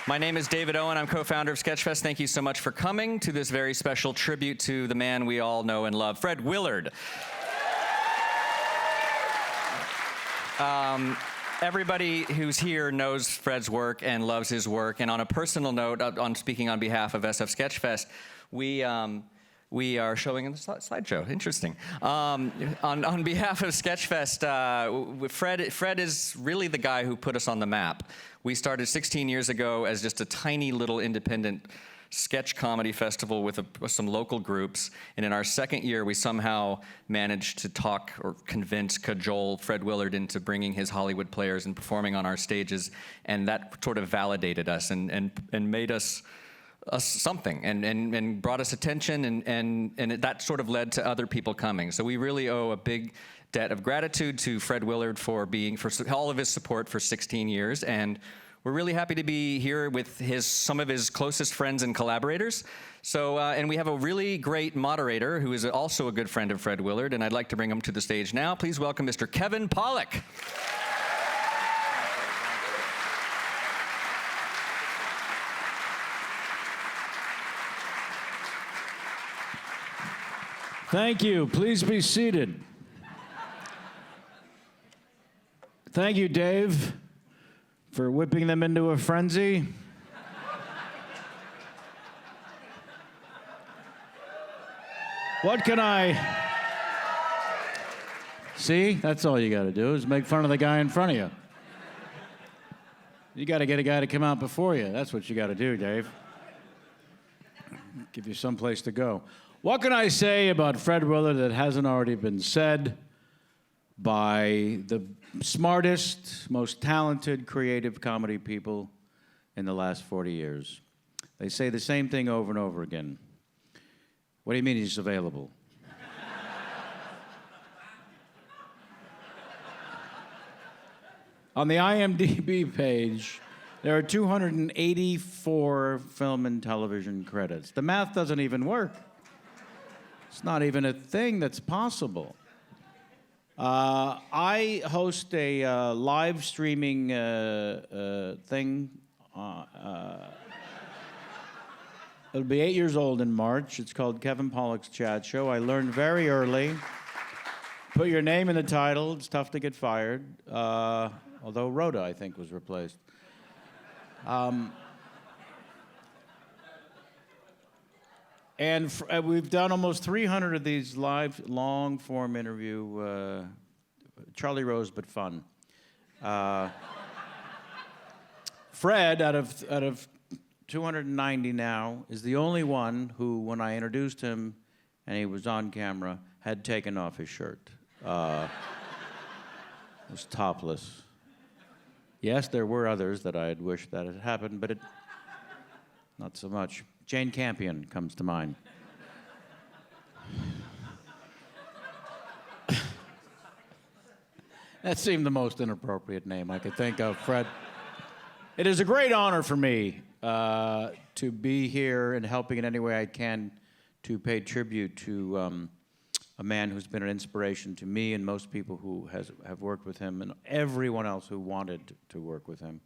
My name is David Owen. I'm co-founder of Sketchfest. Thank you so much for coming to this very special tribute to the man we all know and love, Fred Willard. Everybody who's here knows Fred's work and loves his work. And on a personal note, on speaking on behalf of SF Sketchfest, we are showing in the slideshow. Interesting. On behalf of Sketchfest, Fred is really the guy who put us on the map. We started 16 years ago as just a tiny little independent sketch comedy festival with some local groups. And in our second year, we somehow managed to talk or cajole Fred Willard into bringing his Hollywood players and performing on our stages. And that sort of validated us and made us something and brought us attention, and that sort of led to other people coming. So we really owe a big debt of gratitude to Fred Willard for all of his support for 16 years, and we're really happy to be here with some of his closest friends and collaborators. So, and we have a really great moderator who is also a good friend of Fred Willard, and I'd like to bring him to the stage now. Please welcome Mr. Kevin Pollak. Thank you. Please be seated. Thank you, Dave, for whipping them into a frenzy. What can I... See? That's all you got to do is make fun of the guy in front of you. You got to get a guy to come out before you. That's what you got to do, Dave. Give you some place to go. What can I say about Fred Willard that hasn't already been said by the smartest, most talented, creative comedy people in the last 40 years? They say the same thing over and over again. What do you mean he's available? On the IMDb page, there are 284 film and television credits. The math doesn't even work. It's not even a thing that's possible. I host a live streaming thing. It'll be 8 years old in March. It's called Kevin Pollak's Chat Show. I learned very early. Put your name in the title. It's tough to get fired. Although Rhoda, I think, was replaced. And we've done almost 300 of these live, long-form interview, Charlie Rose, but fun. Fred, out of 290 now, is the only one who, when I introduced him and he was on camera, had taken off his shirt. Was topless. Yes, there were others that I had wished that had happened, but not so much. Jane Campion comes to mind. That seemed the most inappropriate name I could think of, Fred. It is a great honor for me to be here and helping in any way I can to pay tribute to a man who's been an inspiration to me and most people who have worked with him and everyone else who wanted to work with him.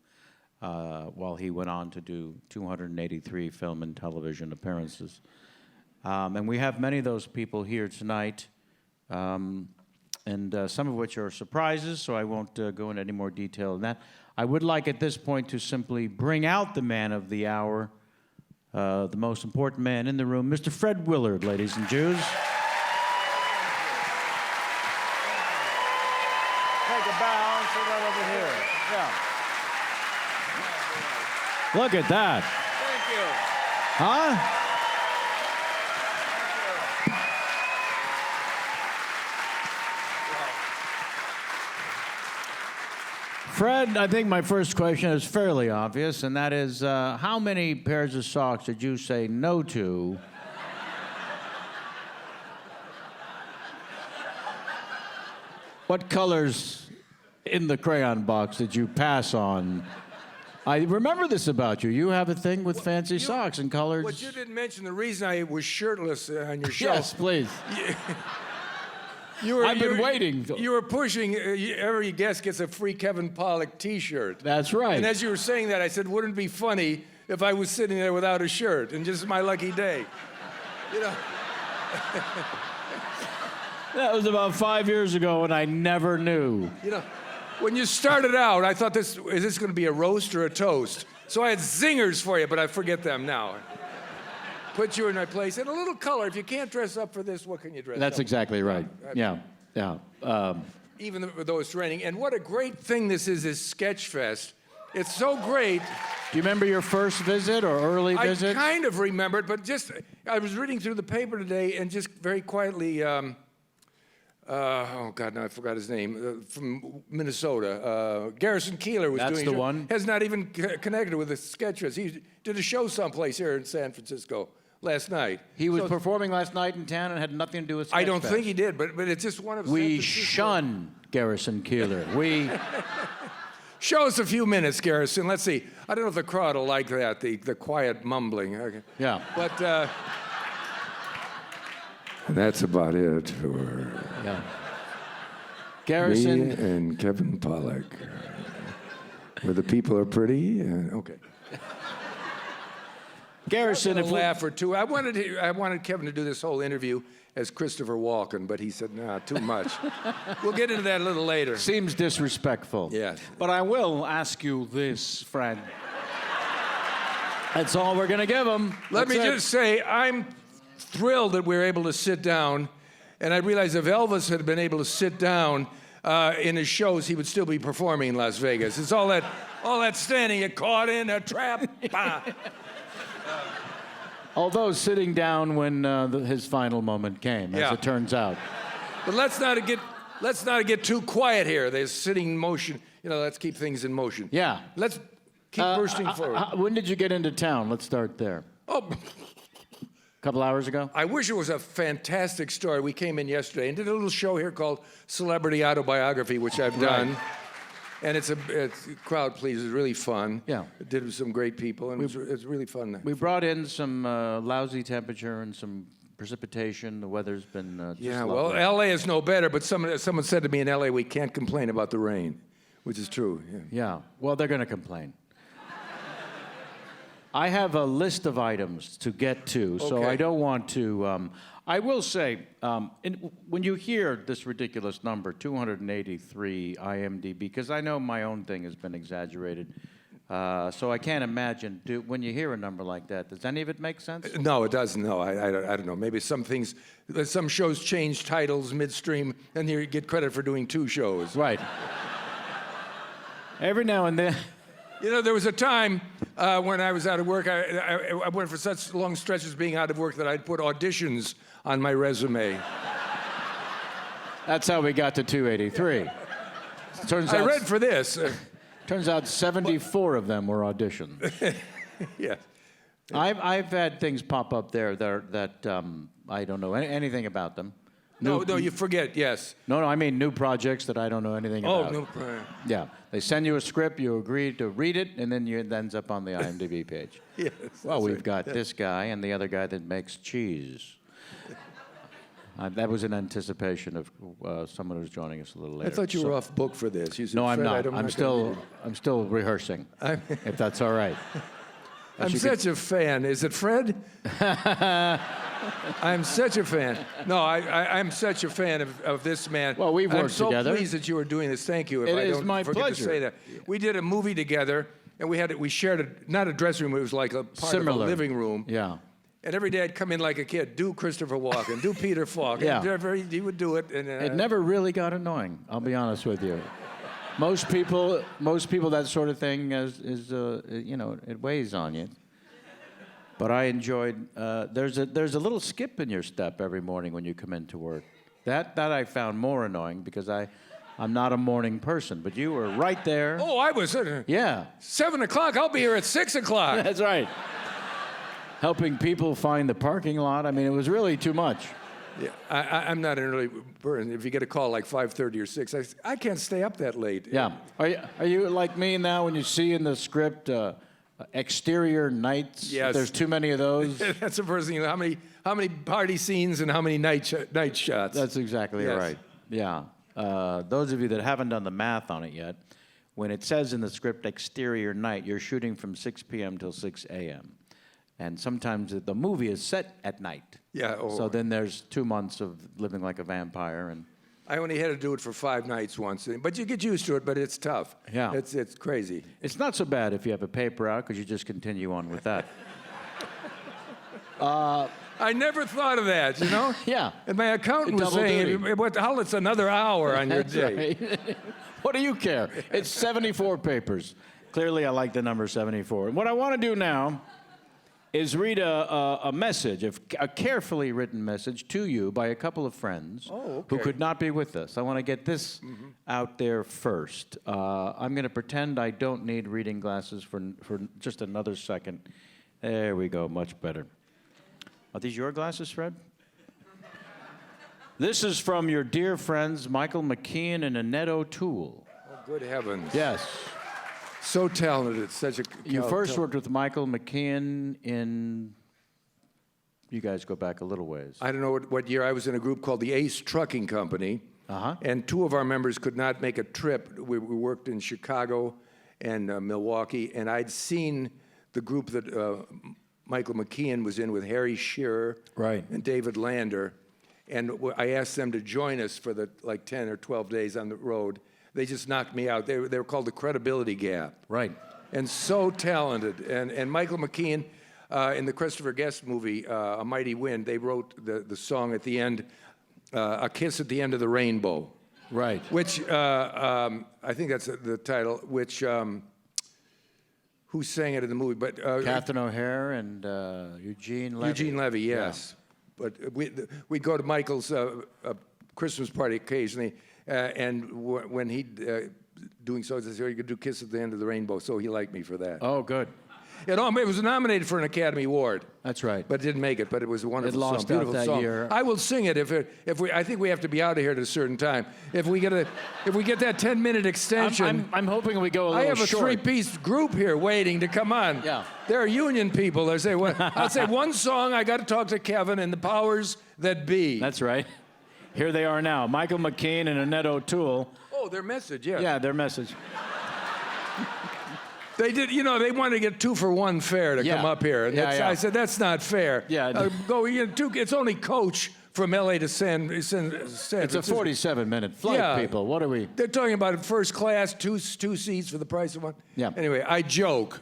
While he went on to do 283 film and television appearances. And we have many of those people here tonight, and some of which are surprises, so I won't go into any more detail than that. I would like at this point to simply bring out the man of the hour, the most important man in the room, Mr. Fred Willard, ladies and Jews. Take a bow and sit right over here. Yeah. Look at that. Thank you. Huh? Fred, I think my first question is fairly obvious, and that is, how many pairs of socks did you say no to? What colors in the crayon box did you pass on? I remember this about you. You have a thing with fancy socks and colors. What you didn't mention, the reason I was shirtless on your show. Yes, please. I've been waiting. You were pushing, every guest gets a free Kevin Pollak T-shirt. That's right. And as you were saying that, I said, wouldn't it be funny if I was sitting there without a shirt and just my lucky day? You know. That was about 5 years ago, and I never knew. You know, when you started out, I thought, is this going to be a roast or a toast? So I had zingers for you, but I forget them now. Put you in my place. And a little color. If you can't dress up for this, what can you dress up? That's exactly right. Yeah. Even though it's raining. And what a great thing this is Sketchfest. It's so great. Do you remember your first visit or early visit? I kind of remembered, but I was reading through the paper today and just very quietly, oh God, no, I forgot his name, from Minnesota. Garrison Keillor was doing That's the one? Has not even connected with the Sketchfest. He did a show someplace here in San Francisco last night. He was performing last night in town and had nothing to do with Sketchfest. I don't think he did, but it's just one of We shun Garrison Keillor. We... Show us a few minutes, Garrison. Let's see. I don't know if the crowd will like that, the quiet mumbling. Okay. Yeah. But that's about it for Garrison me and Kevin Pollak. Where the people are pretty. Okay. Garrison, A if laugh or two. I wanted Kevin to do this whole interview as Christopher Walken, but he said, nah, too much. We'll get into that a little later. seems disrespectful. Yes. But I will ask you this, Fred. That's all we're going to give him. Let me just say, I'm thrilled that we're able to sit down, and I realize if Elvis had been able to sit down in his shows, he would still be performing in Las Vegas. It's all that standing, you're caught in a trap. Bah. Although sitting down when his final moment came, as it turns out. But let's not get too quiet here. There's sitting in motion. You know, let's keep things in motion. Yeah. Let's keep bursting forward. When did you get into town? Let's start there. Oh, A couple hours ago? I wish it was a fantastic story. We came in yesterday and did a little show here called Celebrity Autobiography, which I've done. And it's a crowd pleaser. It's really fun. Yeah. Did with some great people, and it's really fun. We brought in some lousy temperature and some precipitation. The weather's been just Yeah, lovely. well, L.A. is no better, but someone said to me in L.A., we can't complain about the rain, which is true. Yeah. Yeah, well, they're going to complain. I have a list of items to get to, so Okay. I don't want to... I will say, when you hear this ridiculous number, 283 IMDb, because I know my own thing has been exaggerated, so I can't imagine, when you hear a number like that, does any of it make sense? No, it doesn't. No, I don't know. Maybe some shows change titles midstream, and you get credit for doing 2 shows. Right. Every now and then... You know, there was a time when I was out of work, I went for such long stretches being out of work that I'd put auditions on my resume. That's how we got to 283. Turns I out, read for this. Turns out 74 of them were auditions. Yeah. I've had things pop up there that I don't know anything about them. No, you forget, yes. No, I mean new projects that I don't know anything about. Oh, no. Yeah, they send you a script, you agree to read it, and then it ends up on the IMDb page. Yes. Well, we've got this guy and the other guy that makes cheese. That was in anticipation of someone who's joining us a little later. I thought you were off book for this. You said, No, I'm Fred, not. I'm still rehearsing. If that's all right. I'm such a fan. Is it Fred? I'm such a fan. No, I'm such a fan of this man. Well, we've worked together. I'm so pleased that you are doing this. Thank you. If It I is don't my forget pleasure. to say that. We did a movie together, and we shared not a dressing room. It was like a part of a living room. Yeah. And every day I'd come in like a kid, do Christopher Walken, do Peter Falk. Yeah. And he would do it. And, It never really got annoying, I'll be honest with you. Most people, that sort of thing is it weighs on you. But I enjoyed, there's a little skip in your step every morning when you come into work. That I found more annoying because I'm not a morning person, but you were right there. Oh, I was. Yeah. 7 o'clock, I'll be here at 6 o'clock. That's right. Helping people find the parking lot. I mean, it was really too much. Yeah, I'm not an early bird. If you get a call like 5:30 or 6, I can't stay up that late. Yeah. Are you like me now when you see in the script, Exterior nights. Yes. There's too many of those. That's the first thing. How many party scenes and how many night shots? That's exactly Yes. right. Yeah. Those of you that haven't done the math on it yet, when it says in the script exterior night, you're shooting from 6 p.m. till 6 a.m. And sometimes the movie is set at night. Yeah. Oh. So then there's 2 months of living like a vampire. And I only had to do it for 5 nights once, but you get used to it. But it's tough. Yeah. It's crazy. it's not so bad if you have a paper out because you just continue on with that. I never thought of that, you know? Yeah. And my accountant was Double saying, duty. "What the hell? It's another hour on your That's day." right. What do you care? It's 74 papers. Clearly, I like the number 74. And what I want to do now is read a message, a carefully written message to you by a couple of friends who could not be with us. I want to get this out there first. I'm going to pretend I don't need reading glasses for just another second. There we go, much better. Are these your glasses, Fred? This is from your dear friends Michael McKean and Annette O'Toole. Oh, good heavens. Yes. So talented. It's such a... You first worked with Michael McKean in... You guys go back a little ways. I don't know what year. I was in a group called the Ace Trucking Company. And 2 of our members could not make a trip. We worked in Chicago and Milwaukee. And I'd seen the group that Michael McKean was in with Harry Shearer and David Lander. And I asked them to join us for the 10 or 12 days on the road. They just knocked me out. They were called the Credibility Gap. Right. And so talented. And Michael McKean, in the Christopher Guest movie, A Mighty Wind, they wrote the song at the end, A Kiss at the End of the Rainbow. Right. Which, I think that's the title, which, who sang it in the movie? But Catherine O'Hare and Eugene Levy. Eugene Levy, yes. But we'd go to Michael's Christmas party occasionally, and when he'd doing so, he said, "You could do Kiss at the End of the Rainbow," so he liked me for that. Oh, good. It was nominated for an Academy Award. That's right. But didn't make it. But it was a wonderful It lost song, beautiful out that song. year. I will sing it if we. I think we have to be out of here at a certain time. If we get that 10-minute extension. I'm hoping we go a little I have a short. 3-piece group here waiting to come on. Yeah. There are union people. They say, I'll say one song. I got to talk to Kevin and the powers that be. That's right. Here they are now, Michael McKean and Annette O'Toole. Oh, their message, yes. Yeah, their message. They did, they wanted to get 2-for-1 fare to come up here. And I said, that's not fair. Yeah. It's only coach from L.A. to San It's a Francisco. 47-minute flight, people. What are we? They're talking about first class, two seats for the price of one. Yeah. Anyway, I joke.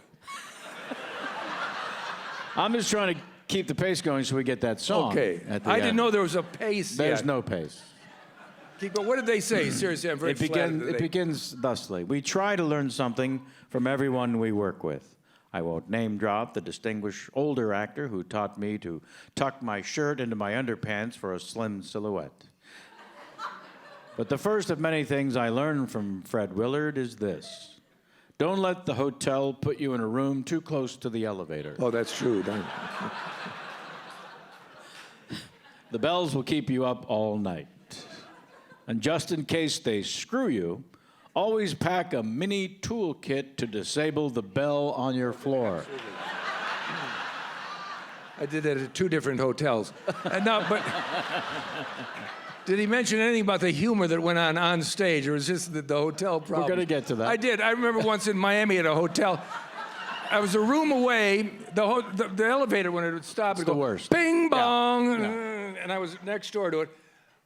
I'm just trying to keep the pace going so we get that song. Okay. At the I end. didn't know there was a pace There's yet. no pace. Keep going. What did they say? Seriously, I'm very flattered that It begins thusly. We try to learn something from everyone we work with. I won't name drop the distinguished older actor who taught me to tuck my shirt into my underpants for a slim silhouette. But the first of many things I learned from Fred Willard is this. Don't let the hotel put you in a room too close to the elevator. Oh, that's true. The bells will keep you up all night. And just in case they screw you, always pack a mini toolkit to disable the bell on your floor. I did that at 2 different hotels. But did he mention anything about the humor that went on stage, or was this the hotel problem? We're going to get to that. I did. I remember once in Miami at a hotel. I was a room away. The elevator, when it would stop, it would the go, worst. Bing bong, Yeah. and I was next door to it.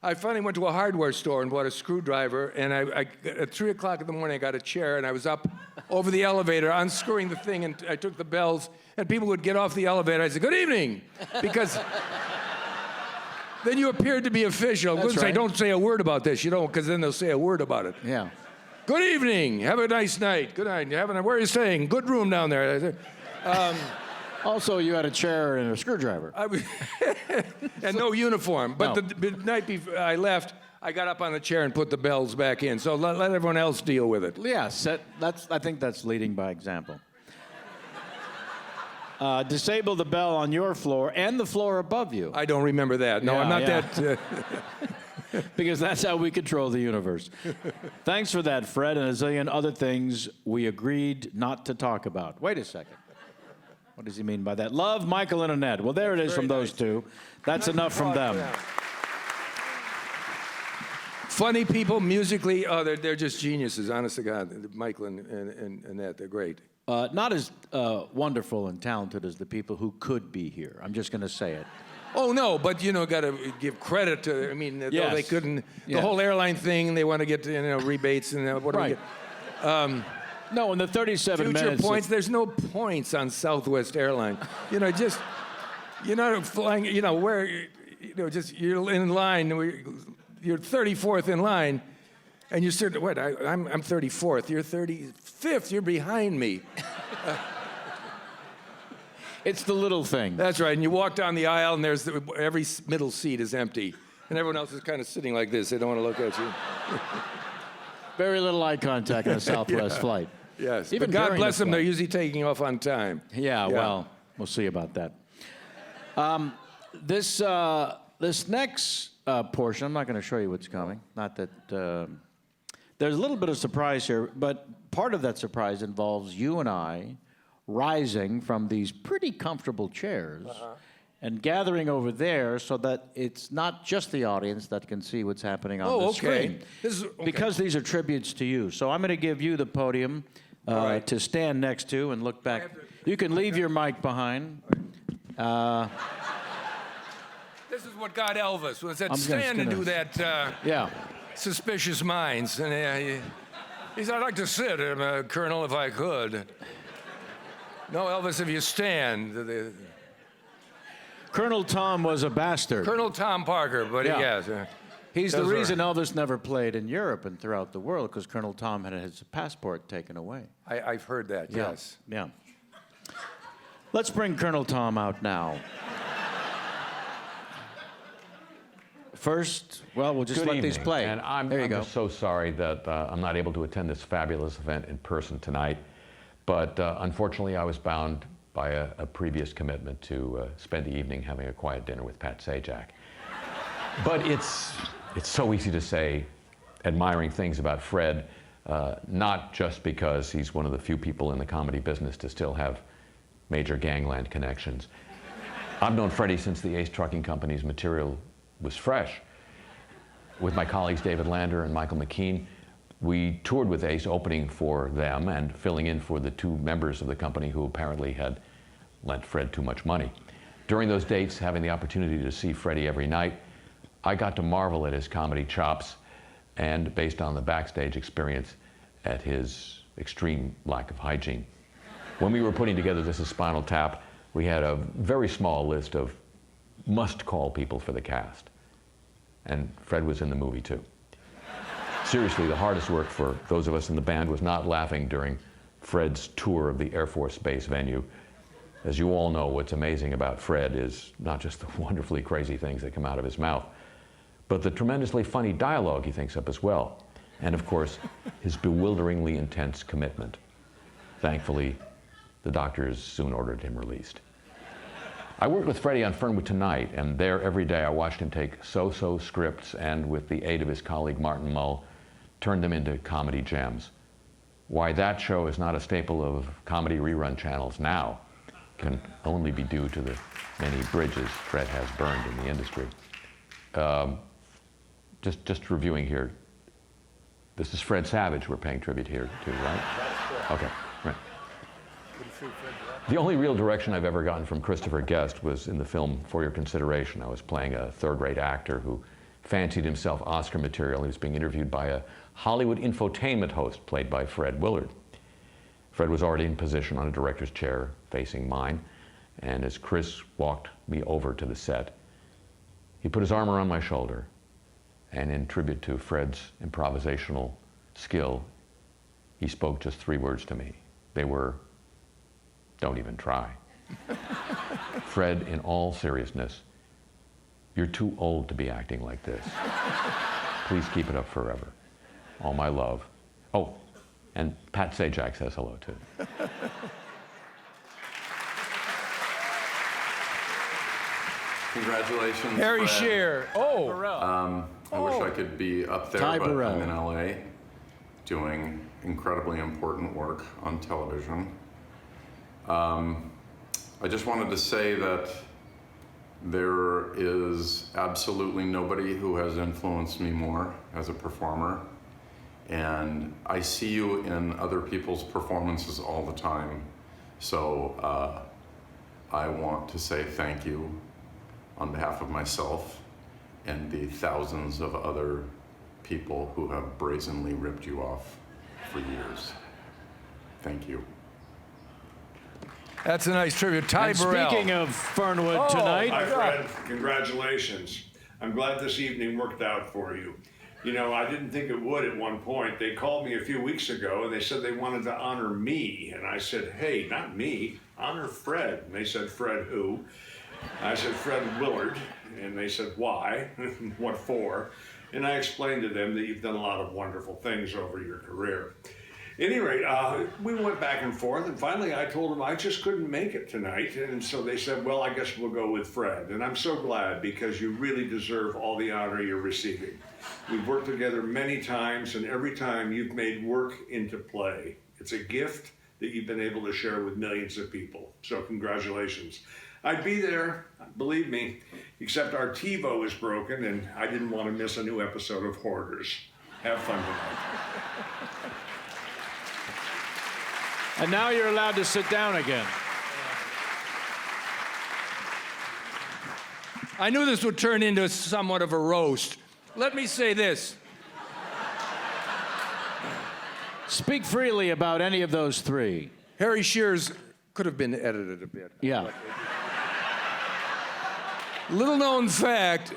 I finally went to a hardware store and bought a screwdriver, and at 3 o'clock in the morning, I got a chair, and I was up over the elevator, unscrewing the thing, and I took the bells, and people would get off the elevator. I said, "Good evening," because then you appeared to be official. I wouldn't say, right. "Don't say a word about this," because then they'll say a word about it. Yeah. "Good evening. Have a nice night. Good night. Where are you staying? Good room down there." I said, Also, you had a chair and a screwdriver. and no uniform. But No. the night before I left, I got up on the chair and put the bells back in. So let everyone else deal with it. Yes, I think that's leading by example. Disable the bell on your floor and the floor above you. I don't remember that. No, Yeah, I'm not yeah. that. Because that's how we control the universe. Thanks for that, Fred, and a zillion other things we agreed not to talk about. Wait a second. What does he mean by that? Love, Michael, and Annette. Well, there it is from those two. That's enough from them. Funny people, musically, they're just geniuses, honest to God. Michael and Annette, they're great. Not as wonderful and talented as the people who could be here. I'm just going to say it. Oh, no, but, got to give credit to, though they couldn't, the whole airline thing, they want to get, rebates and what do we get? No, in the 37 Future minutes. points, there's no points on Southwest Airlines. You're not flying, where, you're in line, you're 34th in line, and you start, I'm 34th, you're 35th, you're behind me. It's the little thing. That's right, and you walk down the aisle, and every middle seat is empty, and everyone else is kind of sitting like this. They don't want to look at you. Very little eye contact on a Southwest flight. Yes, Even but God during bless the them, they're flight. usually taking off on time. Yeah, well, we'll see about that. This next portion, I'm not going to show you what's coming. Not that there's a little bit of surprise here, but part of that surprise involves you and I rising from these pretty comfortable chairs and gathering over there so that it's not just the audience that can see what's happening on the screen. Because these are tributes to you. So I'm going to give you the podium to stand next to and look back. You can leave your mic behind. This is what got Elvis, was that stand and do that Suspicious Minds. And he said, I'd like to sit, Colonel, if I could. No, Elvis, if you stand. Colonel Tom was a bastard. Colonel Tom Parker, but yes. He's the reason Elvis never played in Europe and throughout the world, because Colonel Tom had his passport taken away. I've heard that, yes. Yeah. Let's bring Colonel Tom out now. First, well, we'll just let these play. And I'm just so sorry that I'm not able to attend this fabulous event in person tonight. But unfortunately, I was bound by a previous commitment to spend the evening having a quiet dinner with Pat Sajak. But it's so easy to say admiring things about Fred, not just because he's one of the few people in the comedy business to still have major gangland connections. I've known Freddie since the Ace Trucking Company's material was fresh. With my colleagues David Lander and Michael McKean, we toured with Ace, opening for them and filling in for the two members of the company who apparently had lent Fred too much money. During those dates, having the opportunity to see Freddie every night, I got to marvel at his comedy chops and, based on the backstage experience, at his extreme lack of hygiene. When we were putting together This Is Spinal Tap, we had a very small list of must-call people for the cast. And Fred was in the movie, too. Seriously, the hardest work for those of us in the band was not laughing during Fred's tour of the Air Force Base venue. As you all know, what's amazing about Fred is not just the wonderfully crazy things that come out of his mouth, but the tremendously funny dialogue he thinks up as well. And of course, his bewilderingly intense commitment. Thankfully, the doctors soon ordered him released. I worked with Freddie on Fernwood Tonight, and there every day I watched him take so-so scripts and, with the aid of his colleague Martin Mull, turn them into comedy gems. Why that show is not a staple of comedy rerun channels now can only be due to the many bridges Fred has burned in the industry. Just reviewing here, this is Fred Savage we're paying tribute here to, right? Okay, right. The only real direction I've ever gotten from Christopher Guest was in the film For Your Consideration. I was playing a third-rate actor who fancied himself Oscar material. He was being interviewed by a Hollywood infotainment host played by Fred Willard. Fred was already in position on a director's chair facing mine, and as Chris walked me over to the set, he put his arm around my shoulder, and in tribute to Fred's improvisational skill, he spoke just 3 words to me. They were, "Don't even try." Fred, in all seriousness, you're too old to be acting like this. Please keep it up forever. All my love. Oh, and Pat Sajak says hello, too. Congratulations, Harry Fred. Shearer. I wish I could be up there, Ty but Burrell. I'm in LA doing incredibly important work on television. I just wanted to say that there is absolutely nobody who has influenced me more as a performer. And I see you in other people's performances all the time. So I want to say thank you on behalf of myself and the thousands of other people who have brazenly ripped you off for years. Thank you. That's a nice tribute. Ty And Burrell. speaking of Fernwood tonight, Hi, Fred. Congratulations. I'm glad this evening worked out for you. You know, I didn't think it would at one point. They called me a few weeks ago and they said they wanted to honor me. And I said, hey, not me, honor Fred. And they said, Fred who? I said, Fred Willard. And they said, why? What for? And I explained to them that you've done a lot of wonderful things over your career. At any rate, we went back and forth, and finally I told them I just couldn't make it tonight. And so they said, well, I guess we'll go with Fred. And I'm so glad, because you really deserve all the honor you're receiving. We've worked together many times, and every time you've made work into play. It's a gift that you've been able to share with millions of people. So congratulations. I'd be there, believe me, except our TiVo is broken, and I didn't want to miss a new episode of Hoarders. Have fun tonight. and now you're allowed to sit down again. I knew this would turn into somewhat of a roast. Let me say this. Speak freely about any of those three. Harry Shearer's could have been edited a bit. Yeah. Little known fact,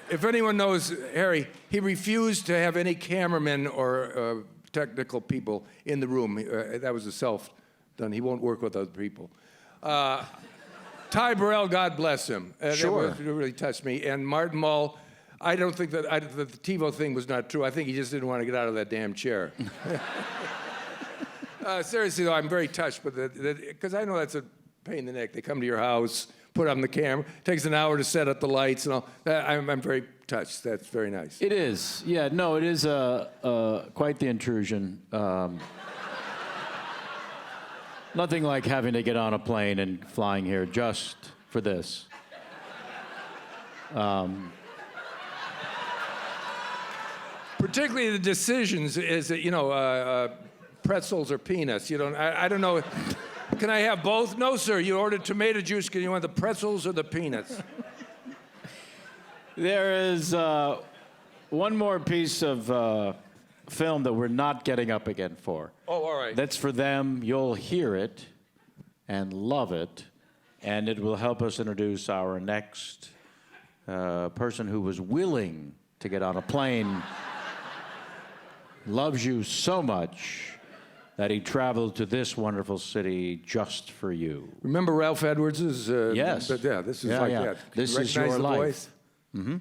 if anyone knows Harry, he refused to have any cameramen or technical people in the room. That was a self-done. He won't work with other people. Ty Burrell, God bless him. Sure. That really touched me. And Martin Mull, I don't think that the TiVo thing was not true. I think he just didn't want to get out of that damn chair. Seriously, though, I'm very touched, because I know that's a pain in the neck. They come to your house, put on the camera. It takes an hour to set up the lights and all. I'm very touched. That's very nice. It is. Yeah, no, it is quite the intrusion. Nothing like having to get on a plane and flying here just for this. Particularly the decisions is that, pretzels or peanuts. I don't know. Can I have both? No, sir. You ordered tomato juice. Can you want the pretzels or the peanuts? There is one more piece of film that we're not getting up again for. Oh, all right. That's for them. You'll hear it and love it, and it will help us introduce our next person who was willing to get on a plane, loves you so much that he traveled to this wonderful city just for you. Remember Ralph Edwards'? Yes. But yeah, this is Yeah, like yeah. that. This You is recognize your the life. voice? Mm-hmm.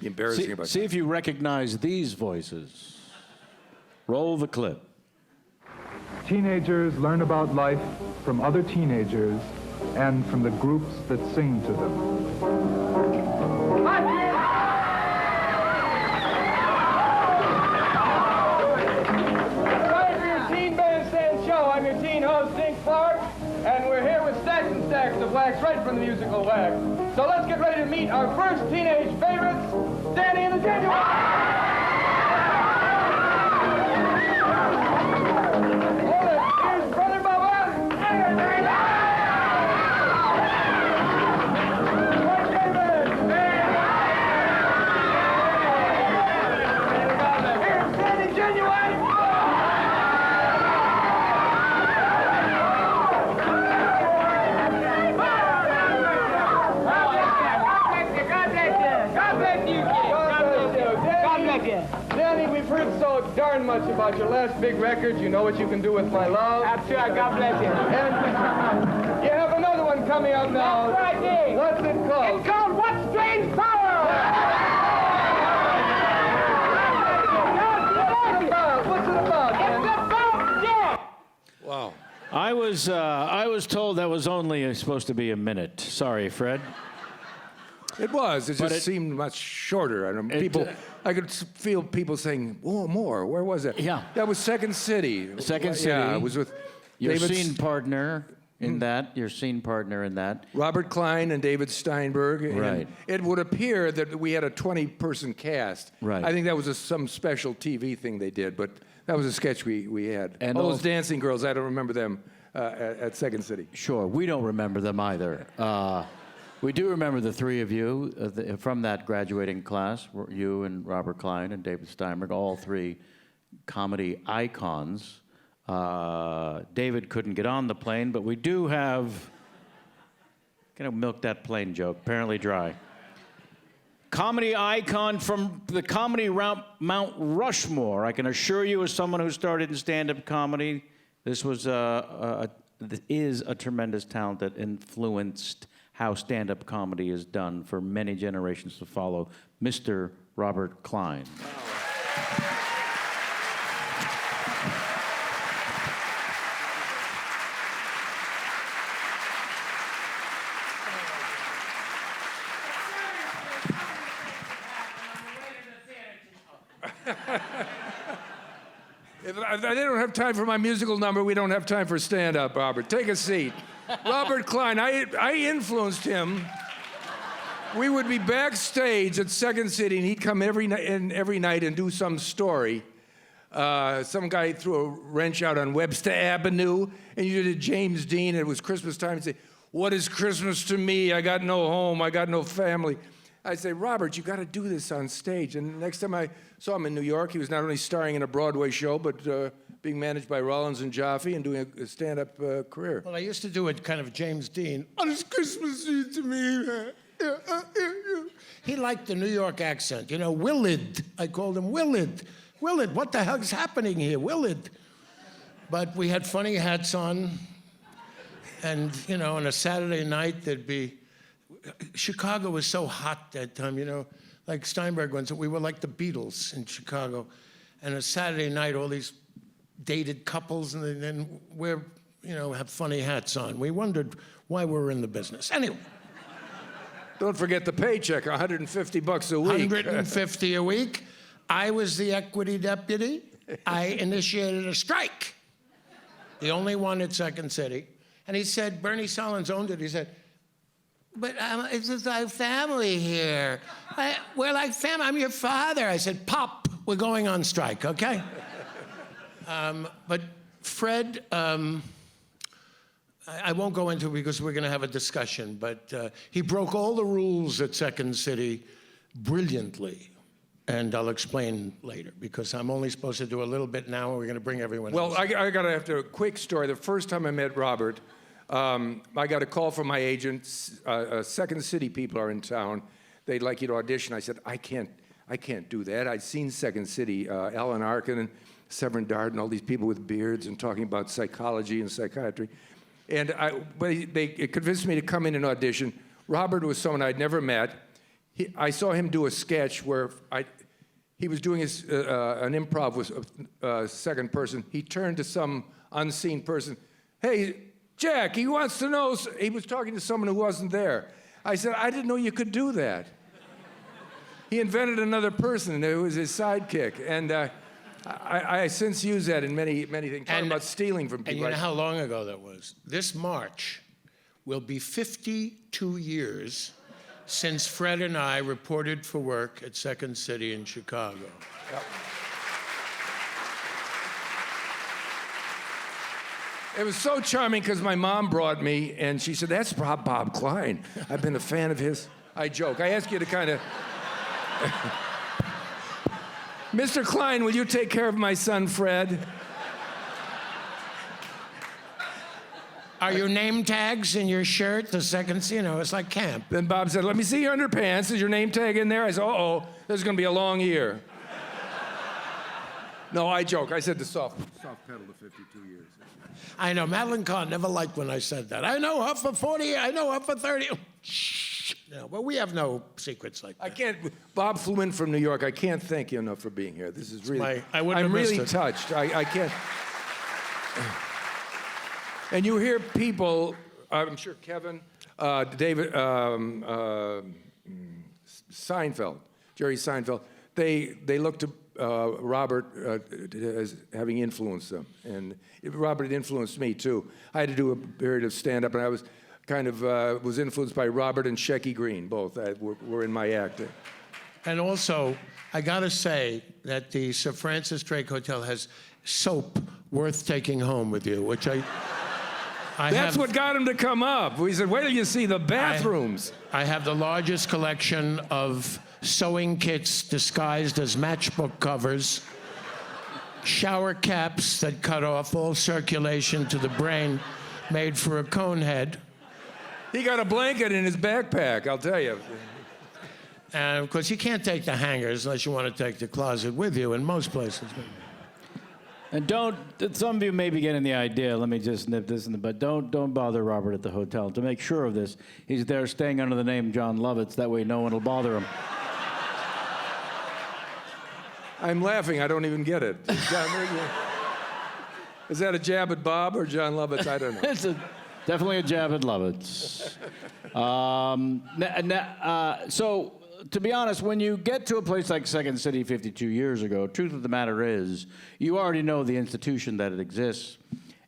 Embarrassing about See that. if you recognize these voices. Roll the clip. Teenagers learn about life from other teenagers and from the groups that sing to them. Sorry for your teen bandstand show. I'm your teen host, Dink Clark, and we're here with stacks and stacks of wax right from the musical wax. So let's get ready to meet our first teenage favorites, Danny and the Genuine. Here's Brother Bubba. Here's Danny Genuine. Danny, we've heard so darn much about your last big record, You Know What You Can Do With My Love. That's right, God bless you. And you have another one coming out now. That's right, Dave. What's it called? It's called What Strange Power! What's it about, Danny? It's about death! Wow. I was told that was only supposed to be a minute. Sorry, Fred. It was. It But just it- seemed much shorter. I could feel people saying, "Oh, more." Where was it? Yeah. That was Second City. Second Yeah, City. it was with Your David scene partner. in that, your scene partner in that. Robert Klein and David Steinberg. And Right. it would appear that we had a 20-person cast. Right. I think that was some special TV thing they did, but that was a sketch we had. And all all- those dancing girls, I don't remember them at Second City. Sure, we don't remember them either. We do remember the three of you from that graduating class, you and Robert Klein and David Steinberg, all three comedy icons. David couldn't get on the plane, but we do have, gonna milk that plane joke, apparently dry. Comedy icon from the comedy Mount Rushmore. I can assure you, as someone who started in stand-up comedy, this was is a tremendous talent that influenced how stand-up comedy is done for many generations to follow, Mr. Robert Klein. If they don't have time for my musical number, we don't have time for stand-up, Robert. Take a seat. Robert Klein, I influenced him. We would be backstage at Second City, and he'd come every night and do some story. Some guy threw a wrench out on Webster Avenue, and you did James Dean, and it was Christmas time. He'd say, "What is Christmas to me? I got no home. I got no family." I'd say, "Robert, you got to do this on stage." And the next time I saw him in New York, he was not only starring in a Broadway show, but being managed by Rollins and Jaffe and doing a stand-up career. Well, I used to do it kind of James Dean. What is Christmas to me? He liked the New York accent. You know, Willard. I called him Willard. Willard, what the hell's happening here? Willard. But we had funny hats on. And, you know, on a Saturday night, there'd be... Chicago was so hot that time, you know. Like Steinberg once, we were like the Beatles in Chicago. And a Saturday night, all these dated couples, and then we're, you know, have funny hats on. We wondered why we're in the business. Anyway. Don't forget the paycheck, $150 a week. $150 a week. I was the equity deputy. I initiated a strike. The only one at Second City. And he said, Bernie Sahlins owned it. He said, "But it's just our family here. We're like family. I'm your father." I said, "Pop, we're going on strike, okay?" But Fred, I won't go into it because we're going to have a discussion, but he broke all the rules at Second City brilliantly. And I'll explain later, because I'm only supposed to do a little bit now, and we're going to bring everyone else. Well, I got to have a quick story. The first time I met Robert, I got a call from my agent. Second City people are in town. They'd like you to audition. I said, I can't do that. I'd seen Second City, Alan Arkin and Severin Darden, all these people with beards and talking about psychology and psychiatry. And they convinced me to come in and audition. Robert was someone I'd never met. I saw him do a sketch where he was doing an improv with a second person. He turned to some unseen person. "Hey, Jack, he wants to know." He was talking to someone who wasn't there. I said, "I didn't know you could do that." He invented another person, and it was his sidekick. And I since use that in many things, talking about stealing from people. And you know how long ago that was? This March will be 52 years since Fred and I reported for work at Second City in Chicago. Yep. It was so charming because my mom brought me, and she said, "That's Bob Klein. I've been a fan of his." I joke. I ask you to kind of... Mr. Klein, will you take care of my son, Fred? Are your name tags in your shirt? The second, you know, it's like camp. Then Bob said, "Let me see your underpants. Is your name tag in there?" I said, "Uh-oh, this is going to be a long year." No, I joke. I said the soft pedal to 52 years. I know. Madeline Kahn never liked when I said that. I know her for 40. I know her for 30. Shh. No, but we have no secrets like that. I can't. Bob flew in from New York. I can't thank you enough for being here. This is really. I'm really touched. I can't. And you hear people. I'm sure Kevin, David, Seinfeld, Jerry Seinfeld. They look to Robert as having influenced them. And Robert influenced me, too. I had to do a period of stand-up, and I was kind of was influenced by Robert and Shecky Greene, both were in my act. And also, I gotta say that the Sir Francis Drake Hotel has soap worth taking home with you, which That's what got him to come up. We said, wait till you see the bathrooms. I have the largest collection of sewing kits disguised as matchbook covers, shower caps that cut off all circulation to the brain, made for a cone head. He got a blanket in his backpack, I'll tell you. And of course, you can't take the hangers unless you want to take the closet with you in most places. And some of you may be getting the idea, let me just nip this in the bud, don't bother Robert at the hotel. To make sure of this, he's there staying under the name John Lovitz, that way no one will bother him. I'm laughing, I don't even get it. Is that a jab at Bob or John Lovitz? I don't know. It's definitely a jab at Lovitz. So, to be honest, when you get to a place like Second City 52 years ago, truth of the matter is, you already know the institution that it exists,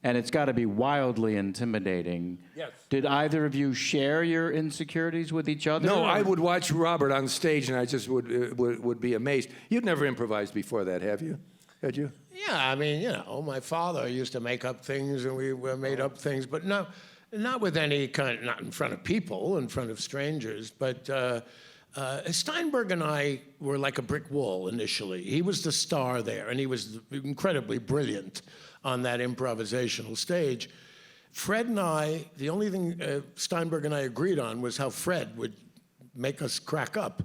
and it's got to be wildly intimidating. Yes. Did either of you share your insecurities with each other? No, I would watch Robert on stage, and I just would be amazed. You'd never improvised before that, have you? Had you? Yeah, I mean, you know, my father used to make up things, and we made up things, but no, not with any kind, not in front of people, in front of strangers, but Steinberg and I were like a brick wall initially. He was the star there, and he was incredibly brilliant on that improvisational stage. Fred and I, the only thing Steinberg and I agreed on was how Fred would make us crack up.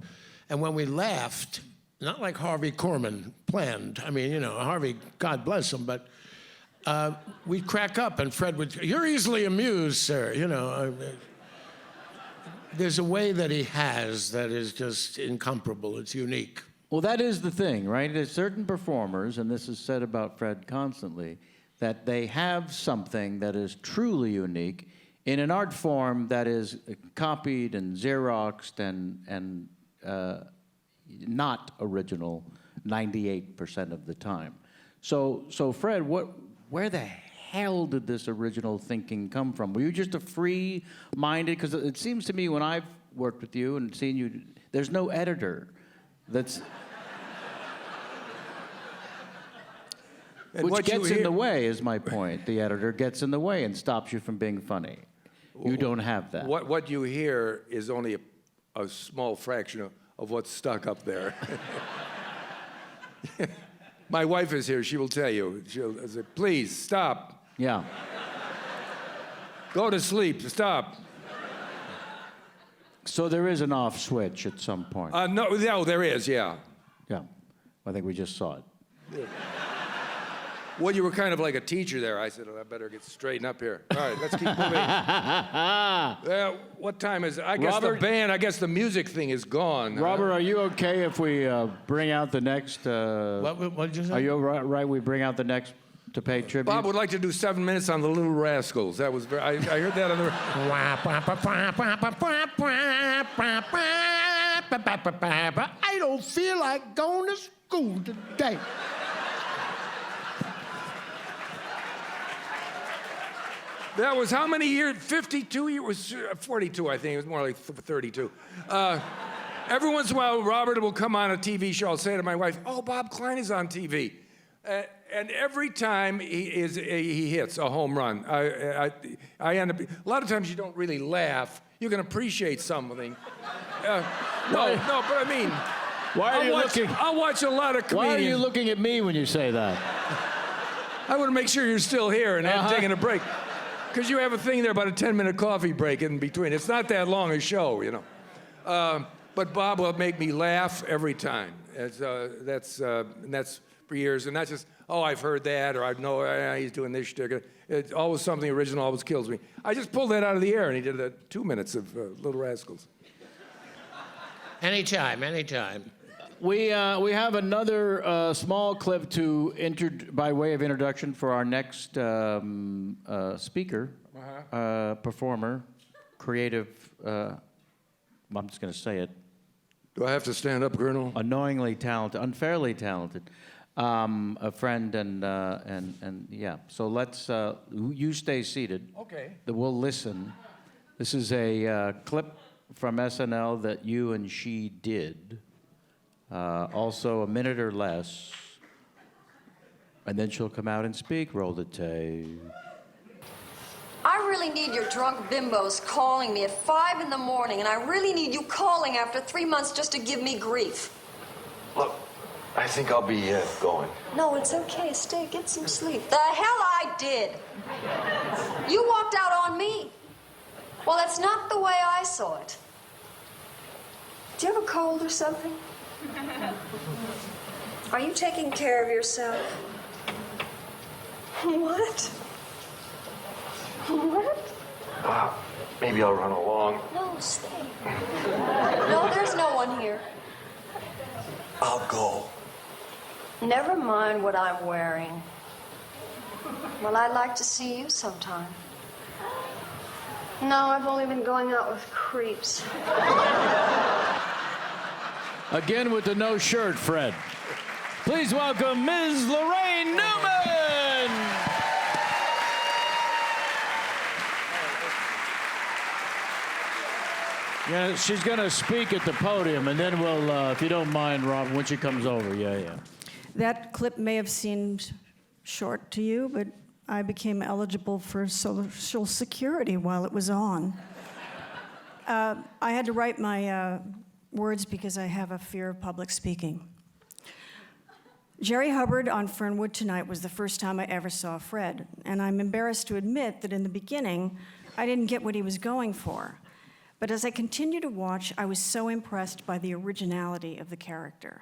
And when we laughed, not like Harvey Korman planned. I mean, you know, Harvey, God bless him, but we'd crack up, and Fred would, "You're easily amused, sir," you know. There's a way that he has that is just incomparable. It's unique. Well, that is the thing, right? There's certain performers, and this is said about Fred constantly, that they have something that is truly unique in an art form that is copied and Xeroxed and not original 98% of the time. So Fred, where the hell did this original thinking come from? Were you just a free-minded? Because it seems to me when I've worked with you and seen you, there's no editor that's... Which gets in the way, is my point. The editor gets in the way and stops you from being funny. You don't have that. What you hear is only a small fraction of what's stuck up there. My wife is here. She will tell you. She'll say, "Please, stop. Yeah. Go to sleep. Stop." So there is an off switch at some point. No, there is, yeah. Yeah. I think we just saw it. Yeah. Well, you were kind of like a teacher there. I said, I better get straightened up here. All right, let's keep moving. What time is it? I guess Robert, I guess the music thing is gone. Robert, are you okay if we bring out the next... What did you say? Are you right we bring out the next to pay tribute? Bob would like to do 7 minutes on the Little Rascals. That was I heard that on the... I don't feel like going to school today. That was how many years? 52 years? It was 42, I think. It was more like 32. Every once in a while, Robert will come on a TV show. I'll say to my wife, "Oh, Bob Klein is on TV." And every time he hits a home run, I end up... A lot of times you don't really laugh. You can appreciate something. No, but I mean... I'll watch a lot of comedians. Why are you looking at me when you say that? I want to make sure you're still here and taking a break. Because you have a thing there about a 10-minute coffee break in between. It's not that long a show, you know. But Bob will make me laugh every time. That's for years. And not just, "Oh, I've heard that," or "I know he's doing this shtick." It's always something original, always kills me. I just pulled that out of the air, and he did 2 minutes of Little Rascals. Anytime. We have another small clip by way of introduction for our next speaker, performer, creative. I'm just going to say it. Do I have to stand up, Colonel? Annoyingly talented, unfairly talented, a friend, and yeah. So let's, you stay seated. Okay. We'll listen. This is a clip from SNL that you and she did, also a minute or less, and then she'll come out and speak. Roll the tape. I really need your drunk bimbos calling me at 5 in the morning, and I really need you calling after 3 months just to give me grief. Look, I think I'll be going. No, it's okay. Stay, get some sleep. The hell I did. You walked out on me. Well, that's not the way I saw it. Do you have a cold or something? Are you taking care of yourself? What? What? Maybe I'll run along. No, stay. No, there's no one here. I'll go. Never mind what I'm wearing. Well, I'd like to see you sometime. No, I've only been going out with creeps. Again with the no shirt, Fred. Please welcome Ms. Laraine Newman! Yeah, she's going to speak at the podium, and then we'll, if you don't mind, Rob, when she comes over, yeah. That clip may have seemed short to you, but I became eligible for Social Security while it was on. I had to write my words because I have a fear of public speaking. Jerry Hubbard on Fernwood Tonight was the first time I ever saw Fred, and I'm embarrassed to admit that in the beginning, I didn't get what he was going for. But as I continued to watch, I was so impressed by the originality of the character.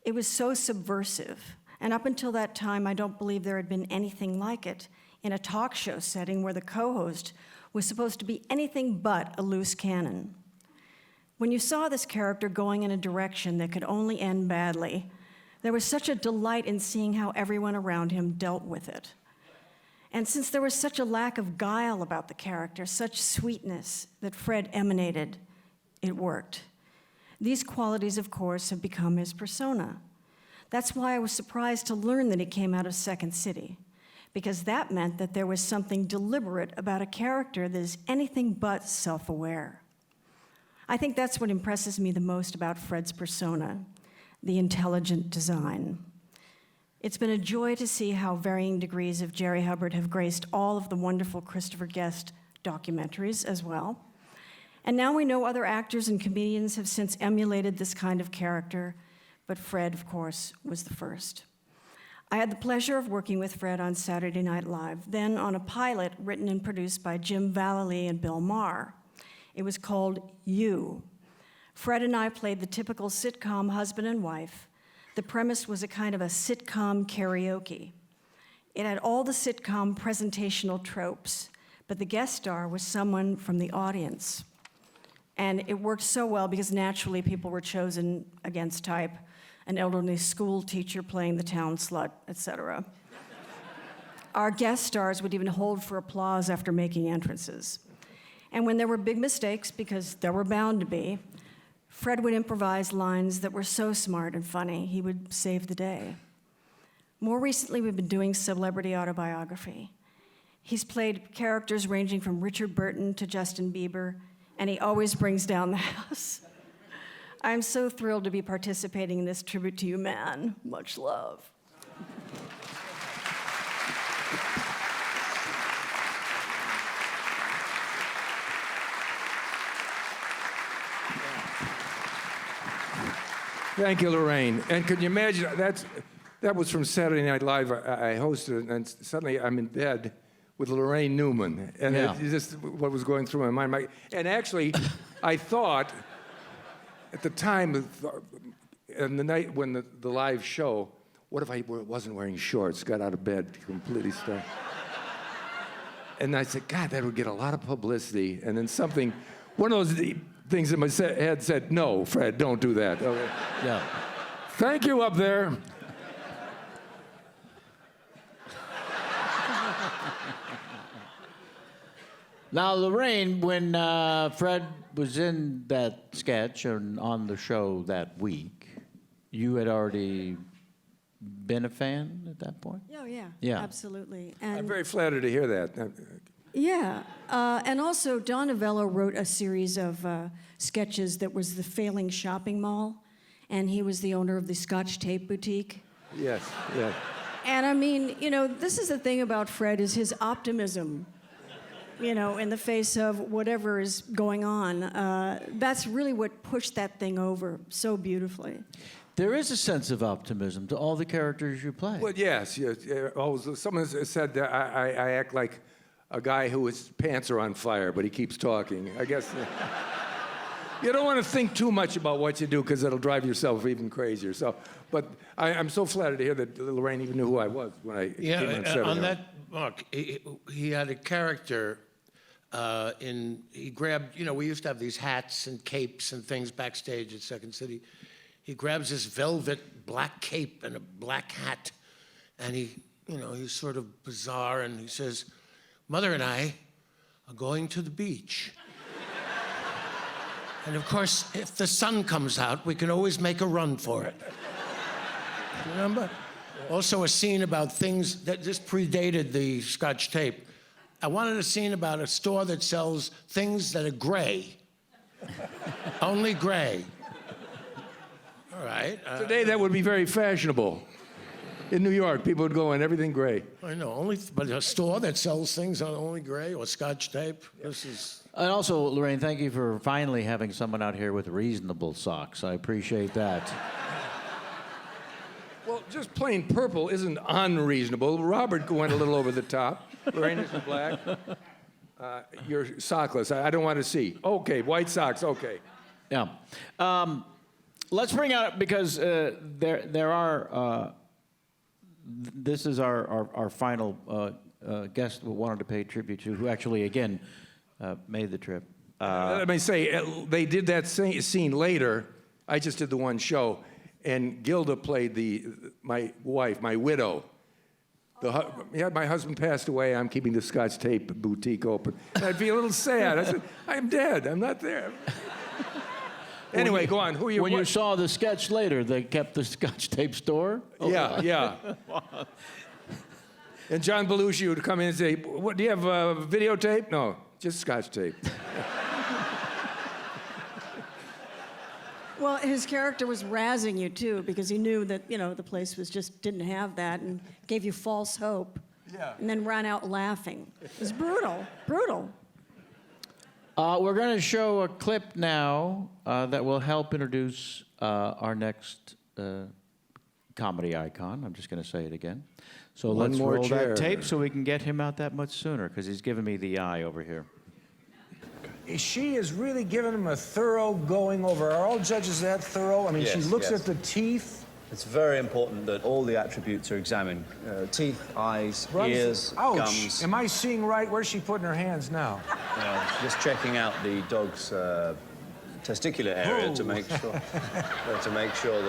It was so subversive, and up until that time, I don't believe there had been anything like it in a talk show setting where the co-host was supposed to be anything but a loose cannon. When you saw this character going in a direction that could only end badly, there was such a delight in seeing how everyone around him dealt with it. And since there was such a lack of guile about the character, such sweetness that Fred emanated, it worked. These qualities, of course, have become his persona. That's why I was surprised to learn that he came out of Second City, because that meant that there was something deliberate about a character that is anything but self-aware. I think that's what impresses me the most about Fred's persona, the intelligent design. It's been a joy to see how varying degrees of Jerry Hubbard have graced all of the wonderful Christopher Guest documentaries as well. And now we know other actors and comedians have since emulated this kind of character, but Fred, of course, was the first. I had the pleasure of working with Fred on Saturday Night Live, then on a pilot written and produced by Jim Vallely and Bill Maher. It was called You. Fred and I played the typical sitcom husband and wife. The premise was a kind of a sitcom karaoke. It had all the sitcom presentational tropes, but the guest star was someone from the audience. And it worked so well because naturally people were chosen against type, an elderly school teacher playing the town slut, etc. Our guest stars would even hold for applause after making entrances. And when there were big mistakes, because there were bound to be, Fred would improvise lines that were so smart and funny, he would save the day. More recently, we've been doing Celebrity Autobiography. He's played characters ranging from Richard Burton to Justin Bieber, and he always brings down the house. I'm so thrilled to be participating in this tribute to you, man. Much love. Thank you, Laraine. And can you imagine, that was from Saturday Night Live. I hosted it, and suddenly I'm in bed with Laraine Newman. And it's just what was going through my mind. And actually, I thought, at the time, and the night when the live show, what if I wasn't wearing shorts, got out of bed completely starved? And I said, God, that would get a lot of publicity. And then something, one of those things in my head said, no, Fred, don't do that. Okay. Yeah. Thank you up there. Now, Laraine, when Fred was in that sketch and on the show that week, you had already been a fan at that point? Oh, yeah. Yeah. Absolutely. And I'm very flattered to hear that. yeah. And also, Don Novello wrote a series of sketches that was the failing shopping mall, and he was the owner of the Scotch Tape Boutique. Yes, yes. And I mean, you know, this is the thing about Fred is his optimism, you know, in the face of whatever is going on. That's really what pushed that thing over so beautifully. There is a sense of optimism to all the characters you play. Well, yes. Someone said that I act like a guy whose pants are on fire, but he keeps talking. I guess you don't want to think too much about what you do because it'll drive yourself even crazier. So, but I'm so flattered to hear that Laraine even knew who I was when I came on set. On that book, he had a character he grabbed, you know, we used to have these hats and capes and things backstage at Second City. He grabs this velvet black cape and a black hat, and he's sort of bizarre, and he says, "Mother and I are going to the beach." And of course, if the sun comes out, we can always make a run for it. Remember? Also a scene about things that just predated the Scotch tape. I wanted a scene about a store that sells things that are gray. Only gray. All right. Today that would be very fashionable. In New York, people would go in everything gray. I know, but a store that sells things on only gray or Scotch tape, this is... And also, Laraine, thank you for finally having someone out here with reasonable socks. I appreciate that. Well, just plain purple isn't unreasonable. Robert went a little over the top. Laraine is in black. You're sockless. I don't want to see. Okay, white socks, okay. Yeah. Let's bring out, because there are... this is our final guest we wanted to pay tribute to, who actually, again, made the trip. Let me say, they did that scene later. I just did the one show, and Gilda played my wife, my widow. My husband passed away. I'm keeping the Scotch Tape Boutique open. I'd be a little sad. I said, I'm dead. I'm not there. Anyway, go on. Who are you? When you saw the sketch later, they kept the Scotch Tape store? Yeah. And John Belushi would come in and say, "What do you have? Videotape? No, just Scotch tape." Well, his character was razzing you too, because he knew that, you know, the place didn't have that, and gave you false hope. Yeah. And then ran out laughing. It was brutal, brutal. We're going to show a clip now that will help introduce our next comedy icon. I'm just going to say it again. So let's roll that tape so we can get him out that much sooner, because he's giving me the eye over here. She is really giving him a thorough going over. Are all judges that thorough? I mean, yes, she looks yes. at the teeth. It's very important that all the attributes are examined. Teeth, eyes, ears, Ouch. gums. Am I seeing right? Where's she putting her hands now? Just checking out the dog's testicular area to make sure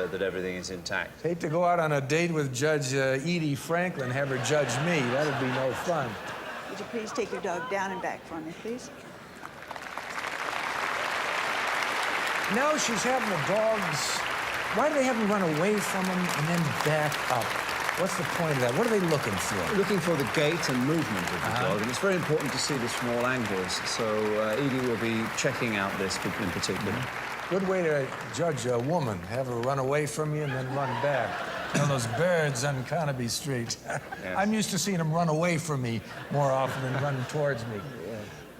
that everything is intact. Hate to go out on a date with Judge Edie Franklin, have her judge me. That'd be no fun. Would you please take your dog down and back for me, please? Now she's having the dogs. Why do they have them run away from them and then back up? What's the point of that? What are they looking for? Looking for the gait and movement of the dog, and it's very important to see the small angles. So Edie will be checking out this in particular. Good way to judge a woman. Have her run away from you and then run back. You know, those birds on Carnaby Street. Yes. I'm used to seeing them run away from me more often than run towards me.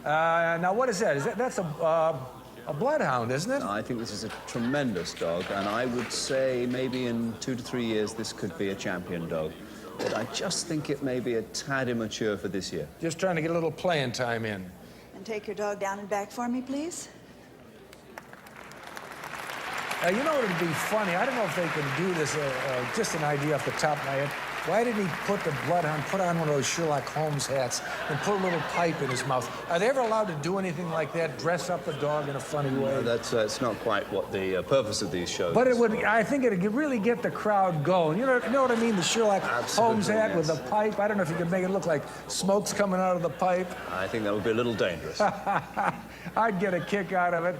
Yeah. Now, what is that? That's a bloodhound, isn't it? I think this is a tremendous dog, and I would say maybe in 2 to 3 years this could be a champion dog. But I just think it may be a tad immature for this year. Just trying to get a little playing time in. And take your dog down and back for me, please. You know what would be funny? I don't know if they can do this, just an idea off the top of my head. Why did he put on one of those Sherlock Holmes hats and put a little pipe in his mouth? Are they ever allowed to do anything like that, dress up a dog in a funny way? No, that's not quite what the purpose of these shows But is. it would, I think it would really get the crowd going. You know what I mean? The Sherlock Holmes hat with the pipe. I don't know if you could make it look like smoke's coming out of the pipe. I think that would be a little dangerous. I'd get a kick out of it.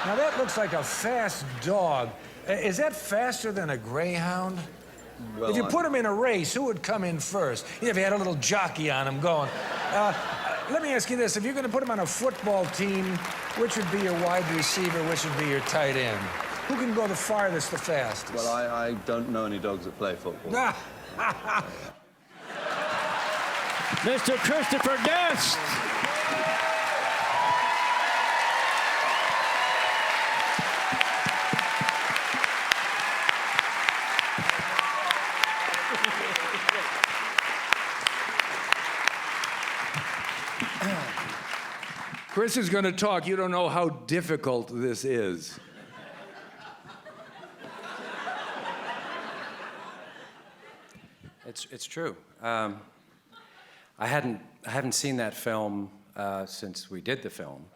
Now that looks like a fast dog. Is that faster than a greyhound? Well, if you put him in a race, who would come in first? If you had a little jockey on him going. Let me ask you this. If you're going to put him on a football team, which would be your wide receiver, which would be your tight end? Who can go the farthest, the fastest? Well, I don't know any dogs that play football. Mr. Christopher Guest. Chris is going to talk. You don't know how difficult this is. It's true. I haven't seen that film since we did the film.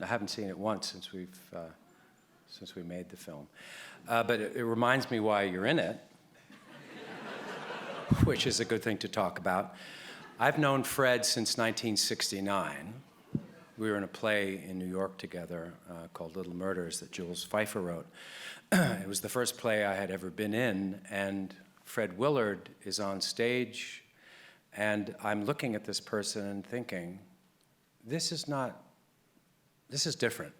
I haven't seen it once since we made the film. But it reminds me why you're in it, which is a good thing to talk about. I've known Fred since 1969. We were in a play in New York together called Little Murders that Jules Feiffer wrote. It was the first play I had ever been in, and Fred Willard is on stage, and I'm looking at this person and thinking, this is different.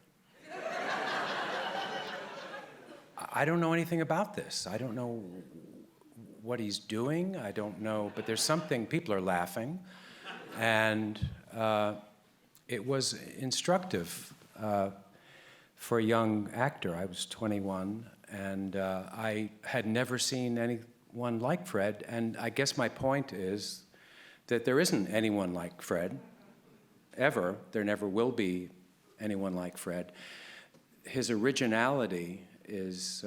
I don't know anything about this. I don't know what he's doing. I don't know, but there's something, people are laughing, and it was instructive for a young actor. I was 21, and I had never seen anyone like Fred, and I guess my point is that there isn't anyone like Fred, ever. There never will be anyone like Fred. His originality is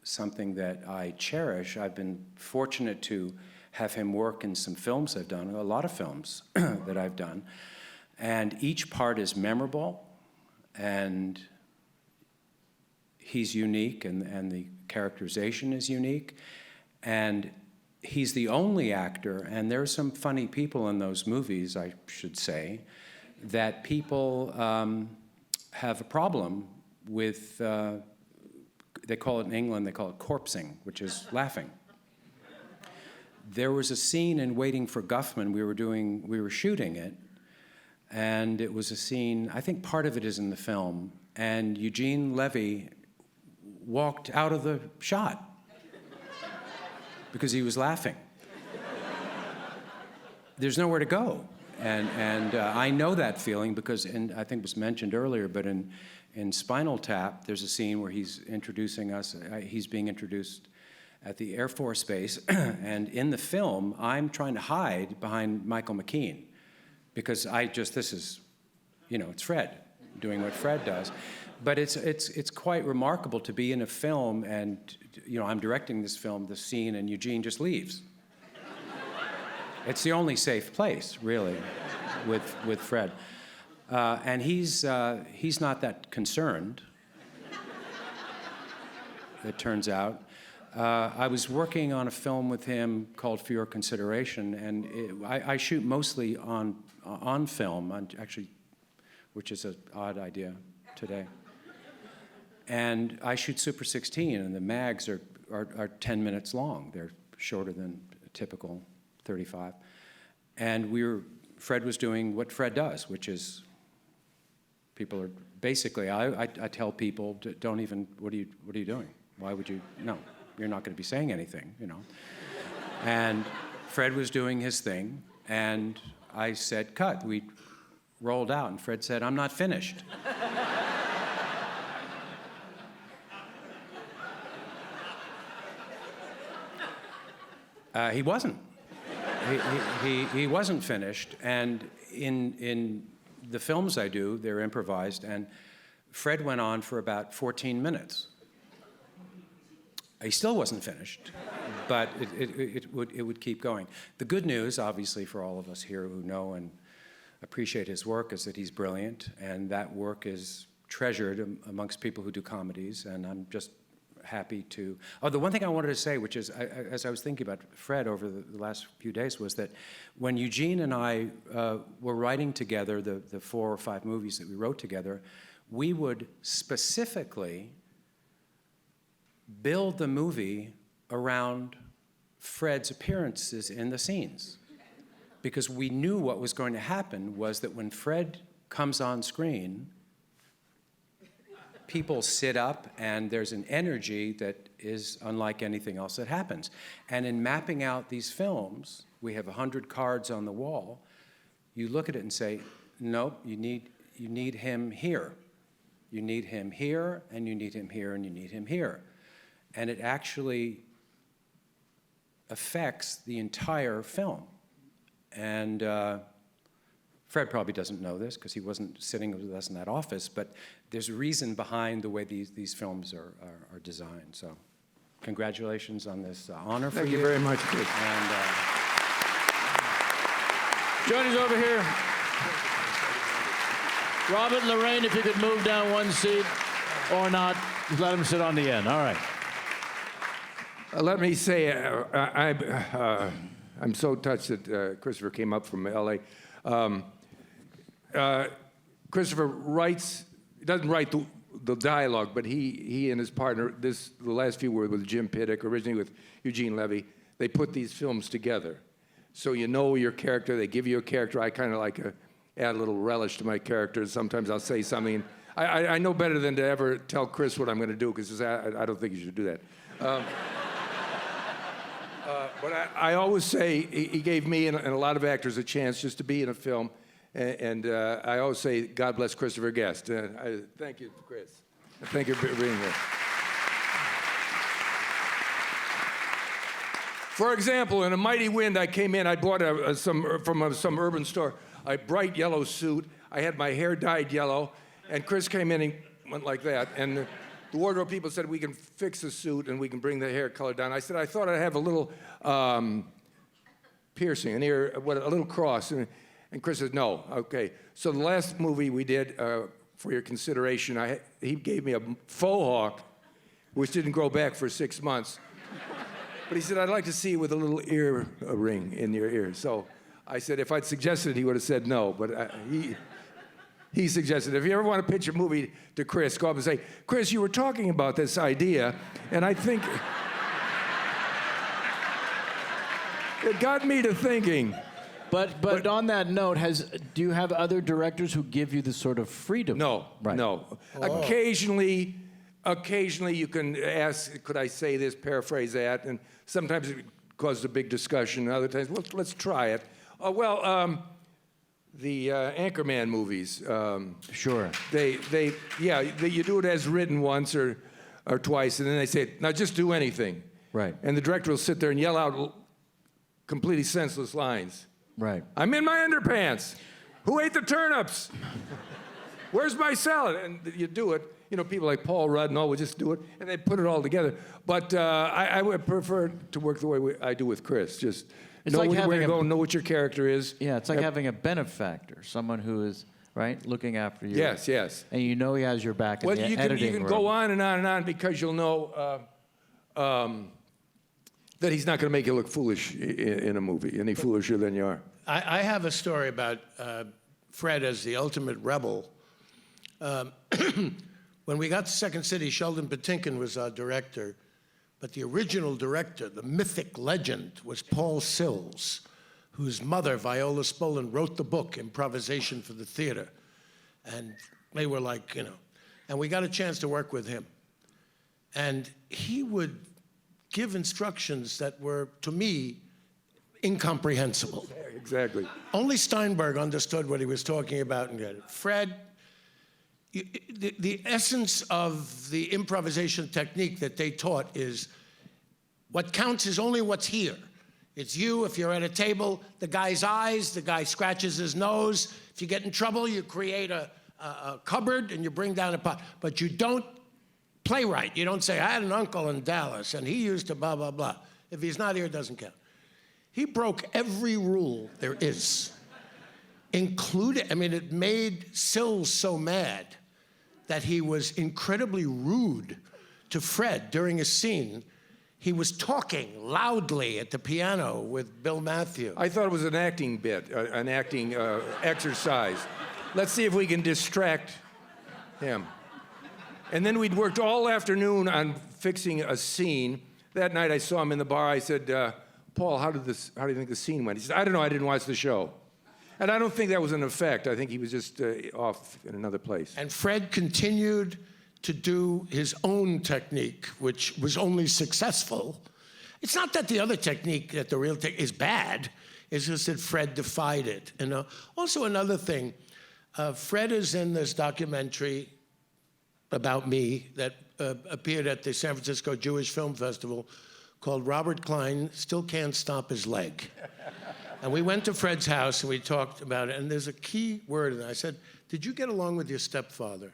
something that I cherish. I've been fortunate to have him work in some films I've done, a lot of films that I've done, and each part is memorable, and he's unique, and the characterization is unique, and he's the only actor, and there are some funny people in those movies, I should say, that people have a problem with, they call it in England, they call it corpsing, which is laughing. There was a scene in Waiting for Guffman, we were shooting it, and it was a scene, I think part of it is in the film, and Eugene Levy walked out of the shot because he was laughing. There's nowhere to go. And I know that feeling because, and I think it was mentioned earlier, but in Spinal Tap, there's a scene where he's introducing us, he's being introduced at the Air Force Base, and in the film, I'm trying to hide behind Michael McKean because this is, it's Fred doing what Fred does. But it's quite remarkable to be in a film and, I'm directing this film, the scene, and Eugene just leaves. It's the only safe place, really, with Fred. And he's not that concerned, it turns out. I was working on a film with him called For Your Consideration, and I shoot mostly on film, actually, which is an odd idea today. And I shoot Super 16, and the mags are 10 minutes long. They're shorter than a typical 35. And Fred was doing what Fred does, which is people are basically, I tell people, don't even, what are you doing? Why would you, no, you're not going to be saying anything, And Fred was doing his thing, and I said, cut. We rolled out, and Fred said, I'm not finished. He wasn't. He wasn't finished, and in the films I do, they're improvised, and Fred went on for about 14 minutes. He still wasn't finished, but it would keep going. The good news, obviously, for all of us here who know and appreciate his work is that he's brilliant, and that work is treasured amongst people who do comedies, and I'm just happy to... Oh, the one thing I wanted to say, which is, as I was thinking about Fred over the last few days, was that when Eugene and I were writing together the 4 or 5 movies that we wrote together, we would specifically build the movie around Fred's appearances in the scenes. Because we knew what was going to happen was that when Fred comes on screen, people sit up and there's an energy that is unlike anything else that happens. And in mapping out these films, we have 100 cards on the wall. You look at it and say, nope, you need him here. You need him here, and you need him here, and you need him here. And it actually affects the entire film. And Fred probably doesn't know this because he wasn't sitting with us in that office, but there's a reason behind the way these films are designed. So congratulations on this honor for you. Thank you very much, Chris. And Johnny's over here. Robert and Laraine, if you could move down one seat or not, just let him sit on the end. All right. Let me say, I'm so touched that Christopher came up from L.A. Christopher writes, he doesn't write the dialogue, but he and his partner, the last few were with Jim Piddock, originally with Eugene Levy, they put these films together. So you know your character, they give you a character. I kind of like add a little relish to my characters. Sometimes I'll say something. I know better than to ever tell Chris what I'm going to do, because I don't think you should do that. But I always say he gave me and a lot of actors a chance just to be in a film, and I always say, God bless Christopher Guest. Thank you, Chris. Thank you for being here. For example, in A Mighty Wind, I came in, I bought from some urban store, a bright yellow suit. I had my hair dyed yellow, and Chris came in and went like that, and the wardrobe people said, we can fix the suit and we can bring the hair color down. I said, I thought I'd have a little piercing, an ear, a little cross. And Chris said, no, okay. So the last movie we did, for your consideration, he gave me a faux hawk, which didn't grow back for 6 months. But he said, I'd like to see you with a little ear ring in your ear. So I said, if I'd suggested it, he would have said no. But he suggested, if you ever want to pitch a movie to Chris, go up and say, Chris, you were talking about this idea, and I think it got me to thinking. But on that note, do you have other directors who give you this sort of freedom? No, right. No. Oh. Occasionally you can ask, could I say this, paraphrase that, and sometimes it causes a big discussion, and other times, let's try it. The Anchorman movies. Sure. You do it as written once or twice, and then they say, now just do anything. Right. And the director will sit there and yell out completely senseless lines. Right. I'm in my underpants. Who ate the turnips? Where's my salad? And you do it. You know, people like Paul Rudd and all would just do it, and they put it all together. But I would prefer to work the way I do with Chris. Just know where to go, know what your character is. Yeah, it's like having a benefactor, someone who is, right, looking after you. Yes, yes. And you know he has your back in the editing room. You can go on and on and on because you'll know that he's not going to make you look foolish in a movie, any foolisher than you are. I have a story about Fred as the ultimate rebel. When we got to Second City, Sheldon Patinkin was our director, but the original director, the mythic legend, was Paul Sills, whose mother, Viola Spolin, wrote the book, Improvisation for the Theater. And they were like, you know, and we got a chance to work with him. And he would give instructions that were, to me, incomprehensible. Exactly. Only Steinberg understood what he was talking about and get it. Fred, the essence of the improvisation technique that they taught is what counts is only what's here. It's you, if you're at a table, the guy's eyes, the guy scratches his nose. If you get in trouble, you create a cupboard and you bring down a pot. But you don't playwright. You don't say, I had an uncle in Dallas, and he used to blah, blah, blah. If he's not here, it doesn't count. He broke every rule there is, including, I mean, it made Sills so mad that he was incredibly rude to Fred during a scene. He was talking loudly at the piano with Bill Matthews. I thought it was an acting bit, an acting exercise. Let's see if we can distract him. And then we'd worked all afternoon on fixing a scene. That night I saw him in the bar. I said, Paul, how do you think the scene went? He said, I don't know, I didn't watch the show. And I don't think that was an effect. I think he was just off in another place. And Fred continued to do his own technique, which was only successful. It's not that the other technique, that the real technique is bad. It's just that Fred defied it. And also another thing, Fred is in this documentary about me that appeared at the San Francisco Jewish Film Festival called Robert Klein Still Can't Stop His Leg. And we went to Fred's house and we talked about it, and there's a key word, and I said, did you get along with your stepfather?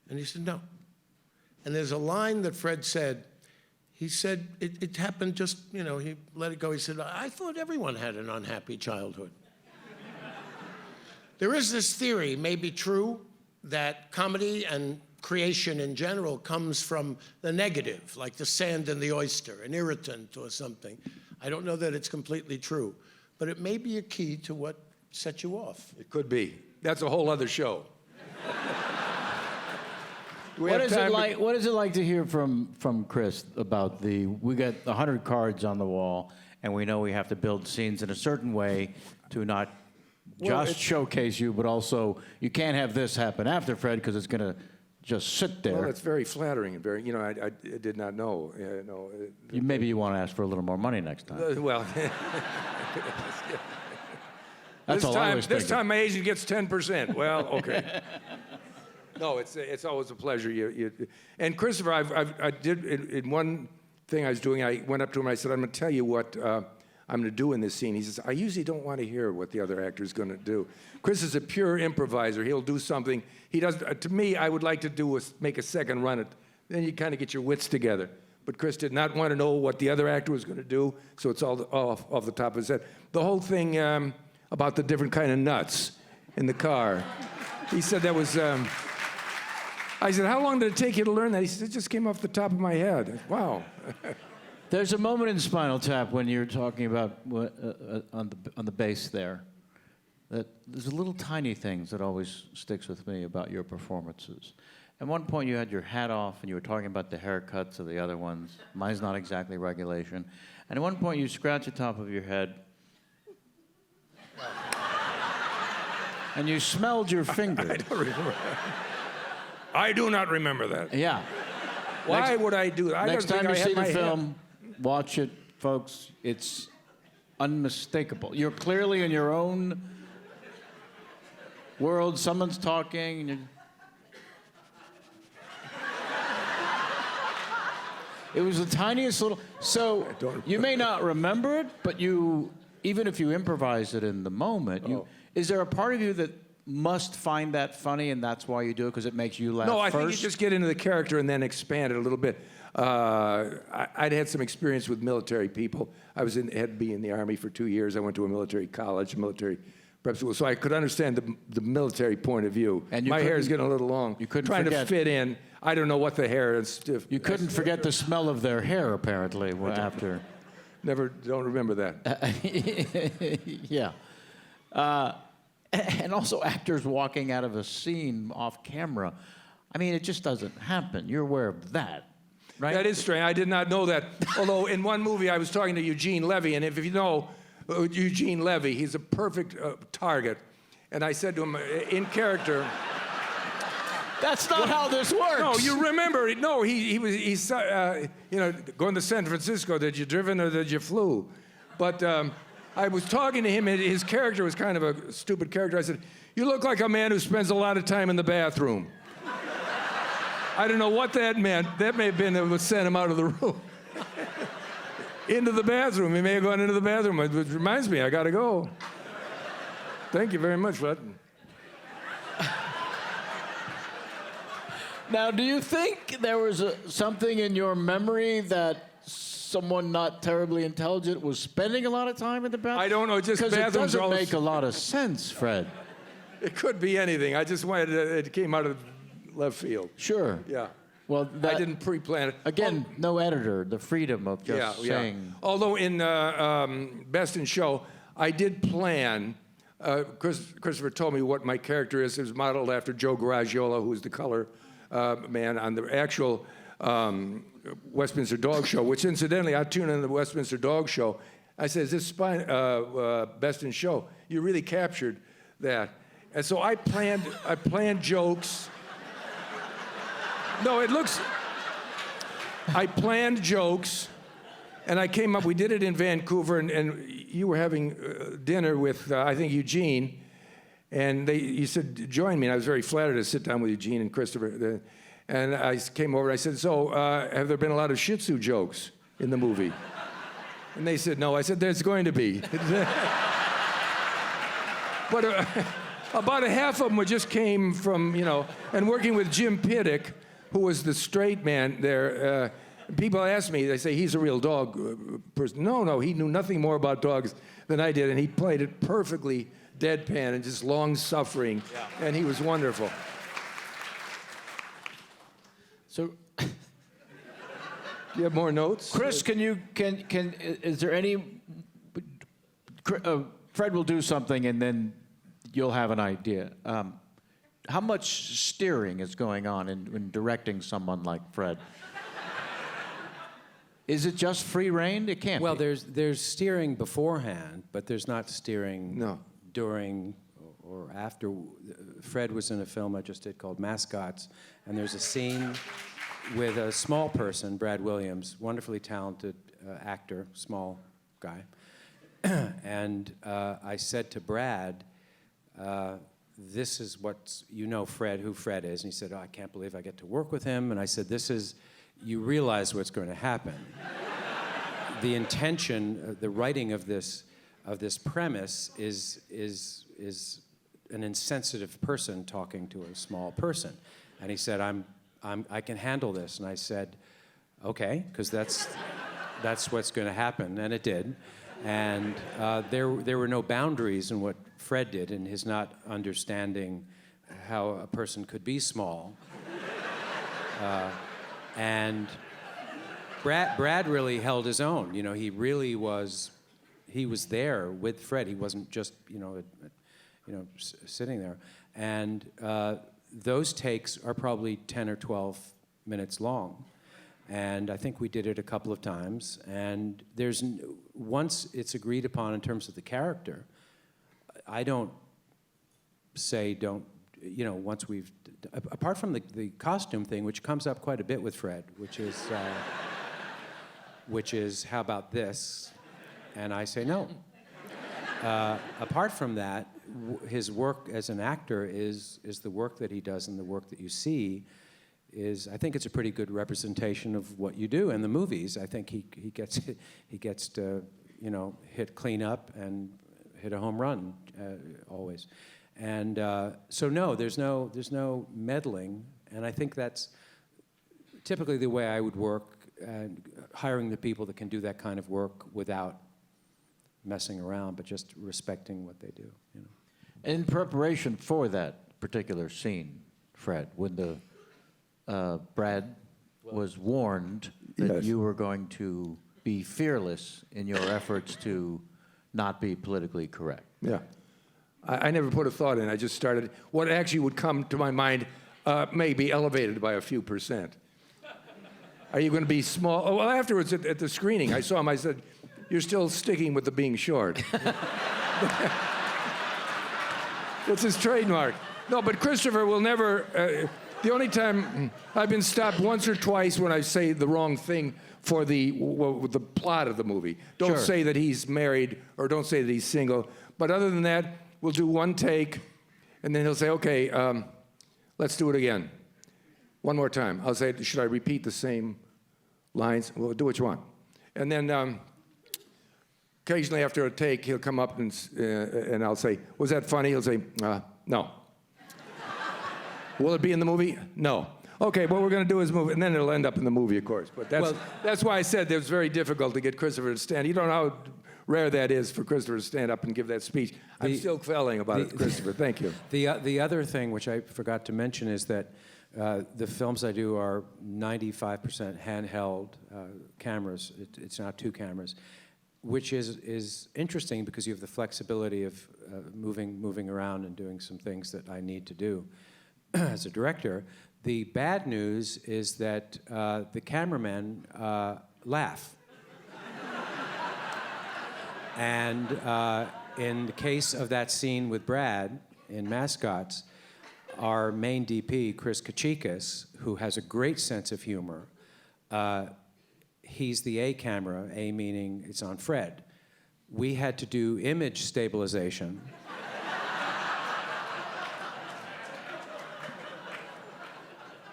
And he said, no. And there's a line that Fred said. He said, it happened just, you know, he let it go. He said, I thought everyone had an unhappy childhood. There is this theory, maybe true, that comedy and creation in general comes from the negative, like the sand in the oyster, an irritant or something. I don't know that it's completely true, but it may be a key to what set you off. It could be. That's a whole other show. What is it like to hear from Chris about we got 100 cards on the wall, and we know we have to build scenes in a certain way to not just showcase you, but also you can't have this happen after Fred because it's going to just sit there. Well, that's very flattering and very, you know, I did not know. Maybe you want to ask for a little more money next time. Well, this time my agent gets 10%. Well, okay. No, it's always a pleasure. And Christopher, I did in one thing I was doing. I went up to him and I said, "I'm going to tell you what I'm going to do in this scene." He says, "I usually don't want to hear what the other actor is going to do." Chris is a pure improviser. He'll do something. He does. To me, I would like to make a second run at. Then you kind of get your wits together. But Chris did not want to know what the other actor was going to do, so it's all off the top of his head. The whole thing about the different kind of nuts in the car. He said that was. I said, "How long did it take you to learn that?" He said, "It just came off the top of my head." Wow. There's a moment in Spinal Tap when you're talking about on the bass there, that there's little tiny things that always sticks with me about your performances. At one point you had your hat off and you were talking about the haircuts of the other ones. Mine's not exactly regulation. And at one point you scratch the top of your head and you smelled your finger. I don't remember. I do not remember that. Yeah. Why would I do that? Next time you see the film, watch it, folks. It's unmistakable. You're clearly in your own world. Someone's talking. And it was the tiniest little. So you may not remember it, but even if you improvise it in the moment, is there a part of you that must find that funny, and that's why you do it, because it makes you laugh? No, I first? think you just get into the character and then expand it a little bit. I'd had some experience with military people. I had to be in the Army for 2 years. I went to a military college, military prep school, so I could understand the military point of view. And my hair is getting a little long. You couldn't trying forget, to fit in. I don't know what the hair is. You couldn't forget the smell of their hair, apparently, after. Don't remember that. Yeah. And also actors walking out of a scene off camera. I mean, it just doesn't happen. You're aware of that, right? That is strange. I did not know that. Although in one movie I was talking to Eugene Levy, and if you know Eugene Levy, he's a perfect target. And I said to him, in character... That's not how this works. No, you remember. No, he's going to San Francisco. Did you driven or did you flew? But... I was talking to him, and his character was kind of a stupid character. I said, "You look like a man who spends a lot of time in the bathroom." I don't know what that meant. That may have been what sent him out of the room. Into the bathroom. He may have gone into the bathroom. Which reminds me, I got to go. Thank you very much, Fred. Now, do you think there was something in your memory that someone not terribly intelligent was spending a lot of time in the bathroom? I don't know, just because it bathrooms doesn't are all make a lot of sense, Fred. It could be anything. I just wanted it came out of left field. Sure. Yeah. Well, I didn't pre-plan it. Again, no editor, the freedom of just saying. Although in Best in Show, I did plan. Christopher told me what my character is. It was modeled after Joe Garagiola, who was the color man on the actual Westminster Dog Show, which incidentally, I tuned in the Westminster Dog Show. I said, is this Best in Show? You really captured that. And so I planned jokes. No, I planned jokes, and I came up, we did it in Vancouver, and you were having dinner with, I think, Eugene, and you said, join me, and I was very flattered to sit down with Eugene and Christopher. And I came over, and I said, so, have there been a lot of Shih Tzu jokes in the movie? And they said, no. I said, there's going to be. But about a half of them just came from, and working with Jim Piddock, who was the straight man there. People ask me, they say, he's a real dog person. No, he knew nothing more about dogs than I did, and he played it perfectly deadpan and just long-suffering, and he was wonderful. So, do you have more notes? Chris, is there any, Fred will do something and then you'll have an idea. How much steering is going on in directing someone like Fred? Is it just free rein? It can't Well, be. there's steering beforehand, but there's not steering during or after. Fred was in a film I just did called Mascots, and there's a scene with a small person, Brad Williams, wonderfully talented actor, small guy. And I said to Brad, this is Fred, who Fred is. And he said, I can't believe I get to work with him. And I said, you realize what's going to happen. The intention, the writing of this premise is an insensitive person talking to a small person. And he said, I can handle this. And I said, okay, because that's what's going to happen. And it did. And there were no boundaries in what Fred did in his not understanding how a person could be small. And Brad really held his own. He really was. He was there with Fred. He wasn't just sitting there. And those takes are probably 10 or 12 minutes long. And I think we did it a couple of times. And once it's agreed upon in terms of the character, I don't say once we've, apart from the costume thing, which comes up quite a bit with Fred, which is how about this? And I say no. Apart from that, his work as an actor is the work that he does, and the work that you see I think it's a pretty good representation of what you do in the movies. I think he gets to hit clean up and hit a home run always. And so no, there's no meddling, and I think that's typically the way I would work, hiring the people that can do that kind of work without messing around, but just respecting what they do. In preparation for that particular scene, Fred, when the Brad was warned that you were going to be fearless in your efforts to not be politically correct. Yeah. I never put a thought in. I just started. What actually would come to my mind may be elevated by a few %. Are you going to be small? Oh, well, afterwards at the screening, I saw him. I said, you're still sticking with the being short. It's his trademark. No, but Christopher will never... the only time I've been stopped once or twice when I say the wrong thing for the plot of the movie. Don't say that he's married, or don't say that he's single. But other than that, we'll do one take, and then he'll say, okay, let's do it again. One more time. I'll say, should I repeat the same lines? Well, do what you want. And then occasionally after a take, he'll come up and I'll say, was that funny? He'll say, no. Will it be in the movie? No. Okay, what we're going to do is move, and then it'll end up in the movie, of course. But that's why I said it was very difficult to get Christopher to stand. You don't know how rare that is for Christopher to stand up and give that speech. I'm still failing about it, Christopher. Thank you. The other thing, which I forgot to mention, is that the films I do are 95% handheld cameras. It's not 2 cameras, which is interesting because you have the flexibility of moving around and doing some things that I need to do as a director. The bad news is that the cameramen laugh. And in the case of that scene with Brad in Mascots, our main DP, Chris Kachikas, who has a great sense of humor, he's the A camera, A meaning it's on Fred. We had to do image stabilization.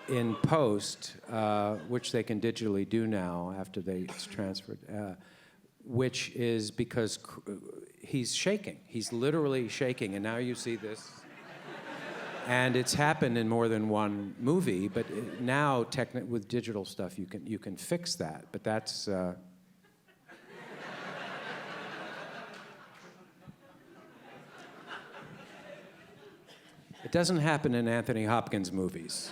In post, which they can digitally do now after it's transferred, which is because he's shaking. He's literally shaking, and now you see this. And it's happened in more than one movie, but now with digital stuff you can fix that. But that's it doesn't happen in Anthony Hopkins movies.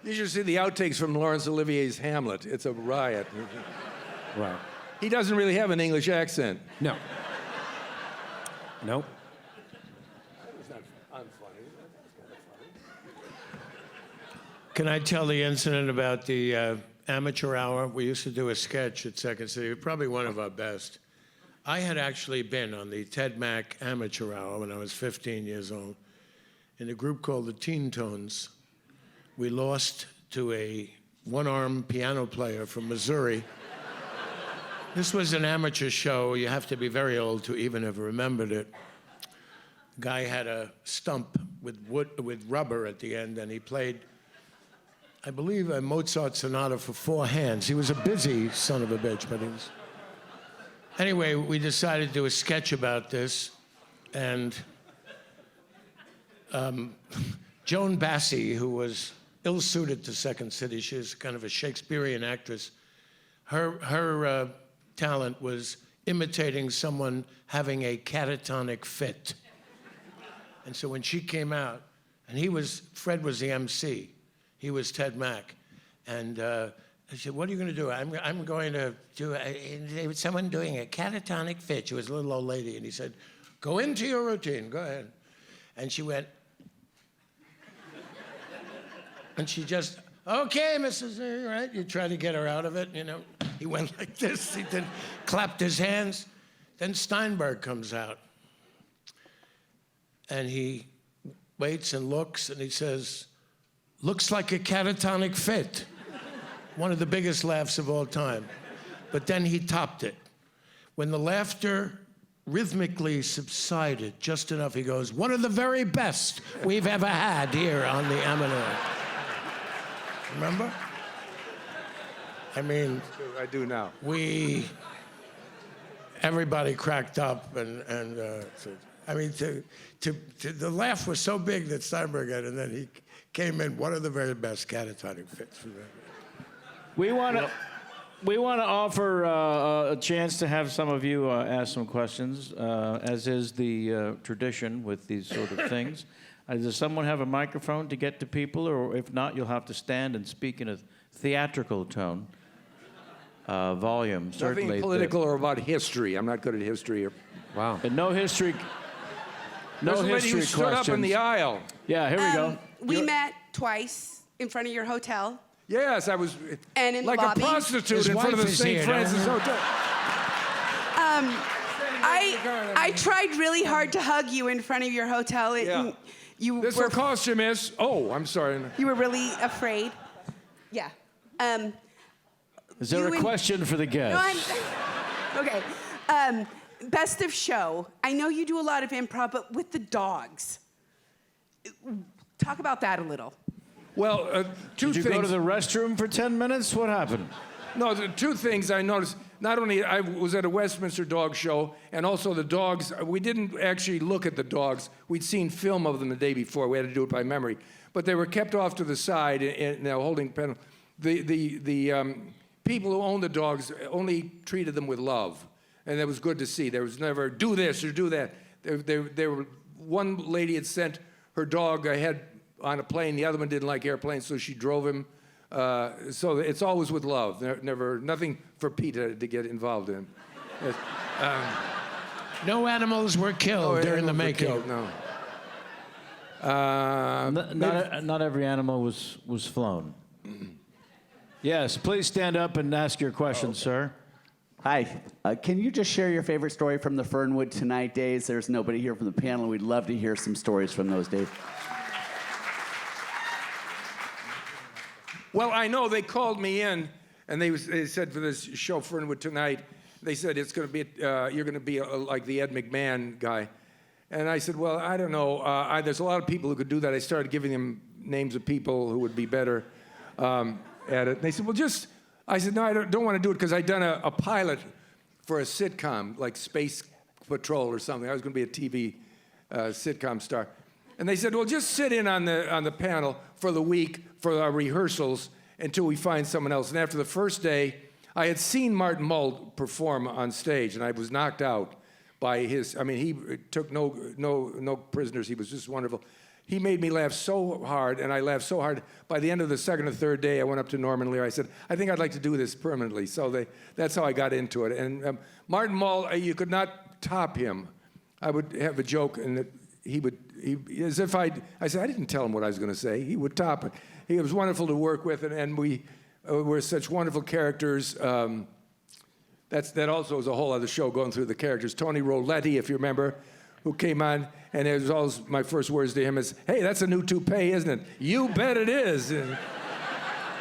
You should see the outtakes from Laurence Olivier's Hamlet. It's a riot. Right. He doesn't really have an English accent. No. Nope. That was not unfunny. That's kind of funny. Can I tell the incident about the amateur hour? We used to do a sketch at Second City, probably one of our best. I had actually been on the Ted Mack amateur hour when I was 15 years old in a group called the Teen Tones. We lost to a one-armed piano player from Missouri. This was an amateur show. You have to be very old to even have remembered it. The guy had a stump with rubber at the end, and he played, I believe, a Mozart sonata for 4 hands. He was a busy son of a bitch, but he was... Anyway, we decided to do a sketch about this, and Joan Bassey, who was ill-suited to Second City, she was kind of a Shakespearean actress, her talent was imitating someone having a catatonic fit. And so when she came out, and Fred was the MC, he was Ted Mack, and I said, what are you going to do? I'm going to do, someone doing a catatonic fit. She was a little old lady, and he said, go into your routine, go ahead. And she went, and she just, okay, Mrs. Right? You try to get her out of it, you know. He went like this, he then clapped his hands. Then Steinberg comes out. And he waits and looks, and he says, looks like a catatonic fit. One of the biggest laughs of all time. But then he topped it. When the laughter rhythmically subsided just enough, he goes, one of the very best we've ever had here on the Amador. Remember? I mean... I do now. Everybody cracked up, and I mean, the laugh was so big that Steinberg had, and then he came in, one of the very best catatonic fits. We want to offer a chance to have some of you ask some questions, as is the tradition with these sort of things. Does someone have a microphone to get to people, or if not, you'll have to stand and speak in a theatrical tone, volume. Certainly. Nothing political or about history. I'm not good at history. Wow. And no history. No history questions. Who stood up in the aisle. Yeah, here we go. We met twice in front of your hotel. Yes, I was and in like the lobby. A prostitute in front of the St. Francis Hotel. I tried really hard to hug you in front of your hotel. This will cost you, miss. Oh, I'm sorry. You were really afraid. Yeah. Is there a question for the guest? No, okay. Best of show. I know you do a lot of improv, but with the dogs. Talk about that a little. Well, two things. Did you go to the restroom for 10 minutes? What happened? No, 2 things I noticed. not only I was at a Westminster dog show, and also the dogs, we didn't actually look at the dogs. We'd seen film of them the day before. We had to do it by memory. But they were kept off to the side and holding pen. The people who owned the dogs only treated them with love. And it was good to see. There was never, do this or do that. There were, one lady had sent her dog ahead on a plane. The other one didn't like airplanes, so she drove him. So it's always with love. Never, nothing for Peter to get involved in. No animals were killed during the making. Killed, no. Not every animal was flown. Yes, please stand up and ask your question, sir. Hi. Can you just share your favorite story from the Fernwood Tonight days? There's nobody here from the panel. We'd love to hear some stories from those days. Well, I know they called me in, and they said for this show, Fernwood Tonight, they said it's going to be, you're going to be like the Ed McMahon guy. And I said, well, I don't know. There's a lot of people who could do that. I started giving them names of people who would be better at it. And they said, well, just, I said, no, I don't want to do it because I'd done a pilot for a sitcom, like Space Patrol or something. I was going to be a TV sitcom star. And they said, well, just sit in on the panel for the week for our rehearsals until we find someone else. And after the first day, I had seen Martin Mull perform on stage, and I was knocked out by his, I mean, he took no prisoners. He was just wonderful. He made me laugh so hard, and I laughed so hard. By the end of the second or third day, I went up to Norman Lear. I said, I think I'd like to do this permanently. So that's how I got into it. And Martin Mull, you could not top him. I would have a joke, and he as if I said, I didn't tell him what I was going to say. He would top it. He was wonderful to work with, and we were such wonderful characters. That also is a whole other show going through the characters. Tony Roletti, if you remember, who came on, and it was always my first words to him is, hey, that's a new toupee, isn't it? You bet it is. And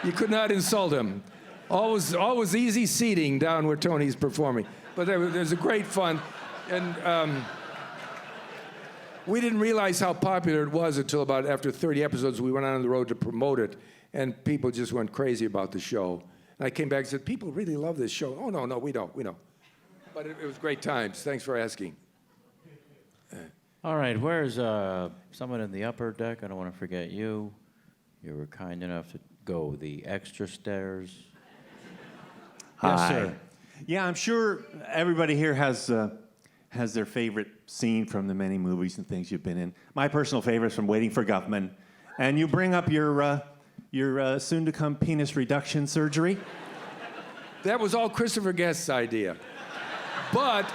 you could not insult him. Always easy seating down where Tony's performing. But there's a great fun. And we didn't realize how popular it was until about after 30 episodes, we went on the road to promote it, and people just went crazy about the show. And I came back and said, people really love this show. Oh, no, we don't. But it was great times. Thanks for asking. All right, where's someone in the upper deck? I don't want to forget you. You were kind enough to go the extra stairs. Hi. Yes, sir. Yeah, I'm sure everybody here has their favorite scene from the many movies and things you've been in. My personal favorite is from Waiting for Guffman. And you bring up your soon-to-come penis reduction surgery. That was all Christopher Guest's idea. But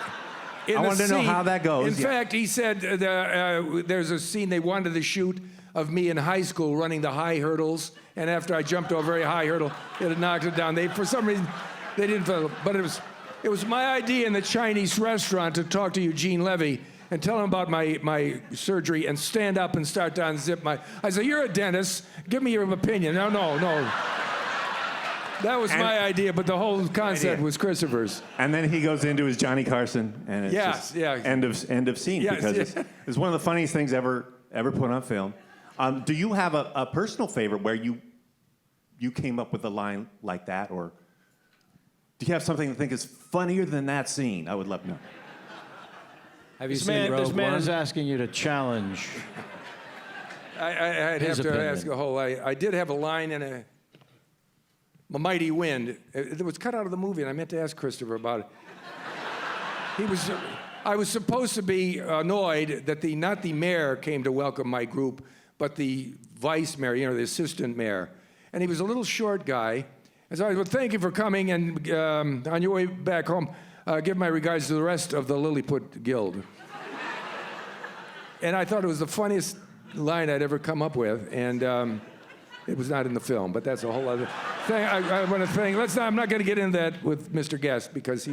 I wanted to know how that goes. In fact, he said there's a scene they wanted to shoot of me in high school running the high hurdles, and after I jumped over a very high hurdle, it had knocked it down. For some reason, they didn't feel it. But it was my idea in the Chinese restaurant to talk to Eugene Levy and tell him about my surgery and stand up and start to unzip my... I said, you're a dentist. Give me your opinion. No. That was my idea, but the whole concept was Christopher's. And then he goes into his Johnny Carson, and it's just end of scene, because it's one of the funniest things ever put on film. Do you have a personal favorite where you came up with a line like that, or do you have something to think is funnier than that scene? I would love to know. Have you This seen Rogue man One? is asking you to challenge. I'd have to ask a whole... I did have a line in a Mighty Wind. It was cut out of the movie, and I meant to ask Christopher about it. I was supposed to be annoyed that not the mayor came to welcome my group, but the vice mayor, the assistant mayor. And he was a little short guy. And so I said, well, thank you for coming, and on your way back home, give my regards to the rest of the Lilliput Guild. And I thought it was the funniest line I'd ever come up with, and it was not in the film, but that's a whole other thing. I want to thank, I'm not going to get into that with Mr. Guest, because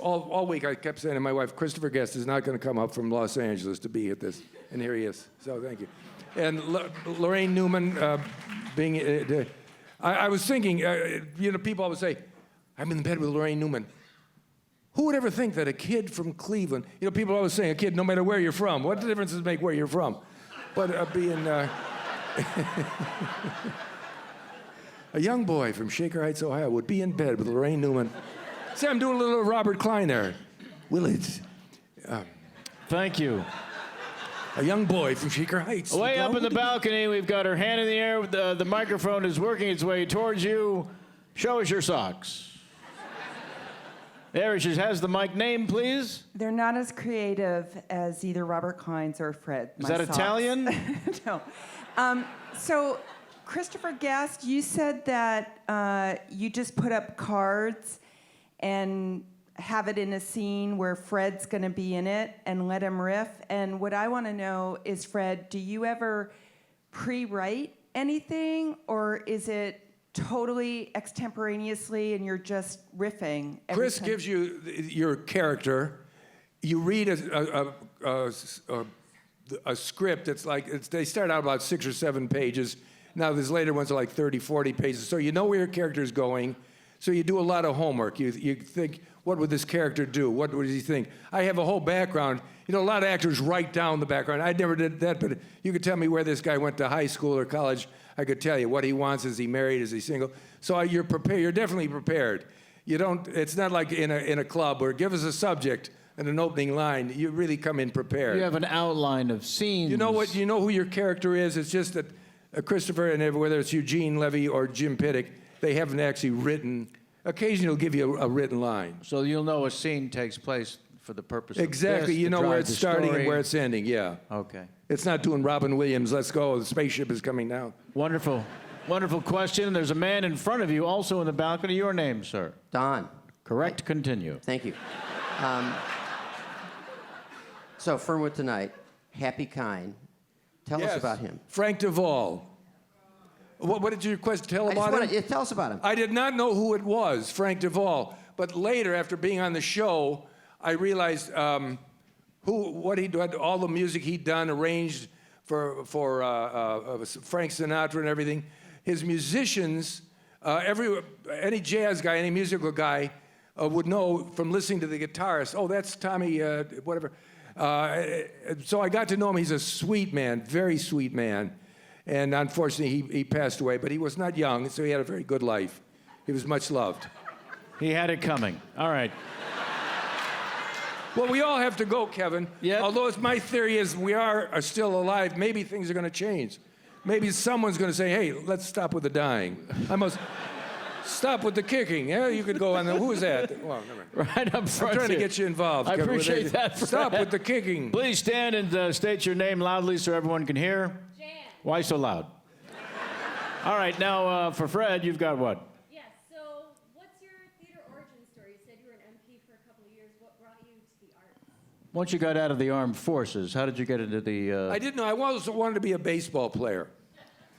all week I kept saying to my wife, Christopher Guest is not going to come up from Los Angeles to be at this, and here he is, so thank you. And Laraine Newman being, I was thinking, people always say, I'm in bed with Laraine Newman. Who would ever think that a kid from Cleveland, people always say a kid, no matter where you're from, what difference does it make where you're from? But being... A young boy from Shaker Heights, Ohio, would be in bed with Laraine Newman. See, I'm doing a little Robert Klein there. Willard. Thank you. A young boy from Shaker Heights. Way up in the balcony, we've got her hand in the air. The microphone is working its way towards you. Show us your socks. There she has the mic. Name, please. They're not as creative as either Robert Klein's or Fred. Is that Italian? No. So, Christopher Guest, you said that you just put up cards and have it in a scene where Fred's going to be in it and let him riff. And what I want to know is, Fred, do you ever pre-write anything, or is it totally extemporaneously and you're just riffing? Chris gives you your character. You read a script that's they start out about 6 or 7 pages. Now there's later ones that are like 30, 40 pages. So you know where your character's going. So you do a lot of homework. You think, what would this character do? What would he think? I have a whole background. You know, a lot of actors write down the background. I never did that, but you could tell me where this guy went to high school or college. I could tell you what he wants. Is he married? Is he single? So you're prepared. You're definitely prepared. You don't. It's not like in a club where give us a subject and an opening line. You really come in prepared. You have an outline of scenes. You know what? You know who your character is. It's just that Christopher, and whether it's Eugene Levy or Jim Pittick, they haven't actually written. Occasionally, he'll give you a written line. So you'll know a scene takes place for the purpose of exactly. this, You know to where drive it's the starting story. and where it's ending. Yeah. Okay. It's not doing Robin Williams. Let's go. The spaceship is coming down. Wonderful. Wonderful question. There's a man in front of you, also in the balcony. Your name, sir? Don. Correct. Continue. Thank you. So, Fernwood tonight, Happy Kind. Tell us about him. Frank Duvall. What did your question tell about him? Tell us about him. I did not know who it was, Frank Duvall. But later, after being on the show, I realized what he'd done, all the music he'd done, arranged for Frank Sinatra and everything. His musicians, any jazz guy, any musical guy would know from listening to the guitarist, oh, that's Tommy, whatever. So I got to know him. He's a sweet man, very sweet man. And unfortunately, he passed away, but he was not young, so he had a very good life. He was much loved. He had it coming. All right. Well, we all have to go, Kevin. Yeah. Although my theory is we are still alive, maybe things are going to change. Maybe someone's going to say, hey, let's stop with the dying. I must stop with the kicking. Yeah, you could go on the, who is that? Well, never mind. Right up front. I'm trying to here. get you involved. I Kevin, appreciate that, Fred. Stop with the kicking. Please stand and state your name loudly so everyone can hear. Jan. Why so loud? All right, now for Fred, you've got what? Yes, so what's your theater origin story? You said you were an MP for a couple of years. What brought you to the arts? Once you got out of the armed forces, how did you get into the... I didn't know. I always wanted to be a baseball player.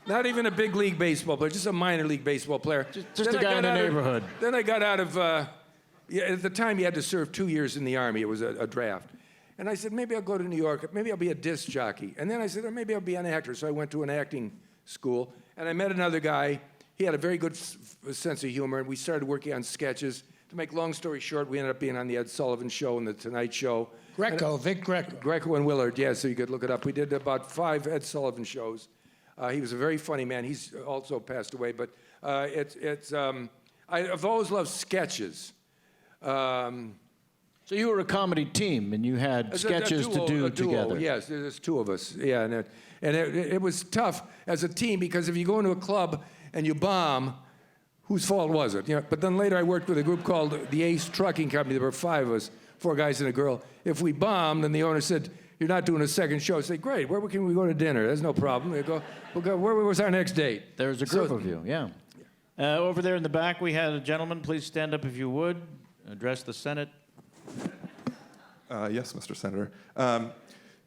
Not even a big league baseball player, just a minor league baseball player. Just a guy in the neighborhood. Then I got out of... at the time, you had to serve 2 years in the Army. It was a draft. And I said, maybe I'll go to New York. Maybe I'll be a disc jockey. And then I said, maybe I'll be an actor. So I went to an acting school. And I met another guy. He had a very good sense of humor. And we started working on sketches. To make long story short, we ended up being on the Ed Sullivan Show and the Tonight Show. Vic Greco. Greco and Willard, yeah, so you could look it up. We did about 5 Ed Sullivan shows. He was a very funny man. He's also passed away. But I've always loved sketches. So you were a comedy team, and you had sketches to do together. Yes, there's 2 of us. Yeah, and it was tough as a team because if you go into a club and you bomb, whose fault was it? You know, but then later I worked with a group called the Ace Trucking Company. There were 5 of us, 4 guys and a girl. If we bombed, and the owner said, "You're not doing a second show," I say, "Great. Where can we go to dinner? There's no problem. We'll go. Where was our next date?" There's a group of you. Yeah. Over there in the back, we had a gentleman. Please stand up if you would. Address the Senate. Yes, Mr. Senator.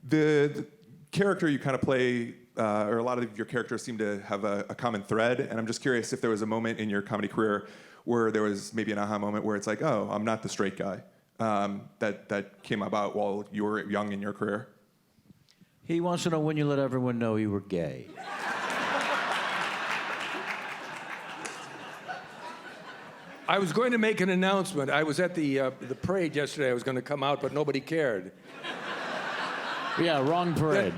The character you kind of play, or a lot of your characters seem to have a common thread, and I'm just curious if there was a moment in your comedy career where there was maybe an aha moment where it's like, oh, I'm not the straight guy, that came about while you were young in your career. He wants to know when you let everyone know you were gay. I was going to make an announcement. I was at the parade yesterday. I was going to come out, but nobody cared. Yeah, wrong parade.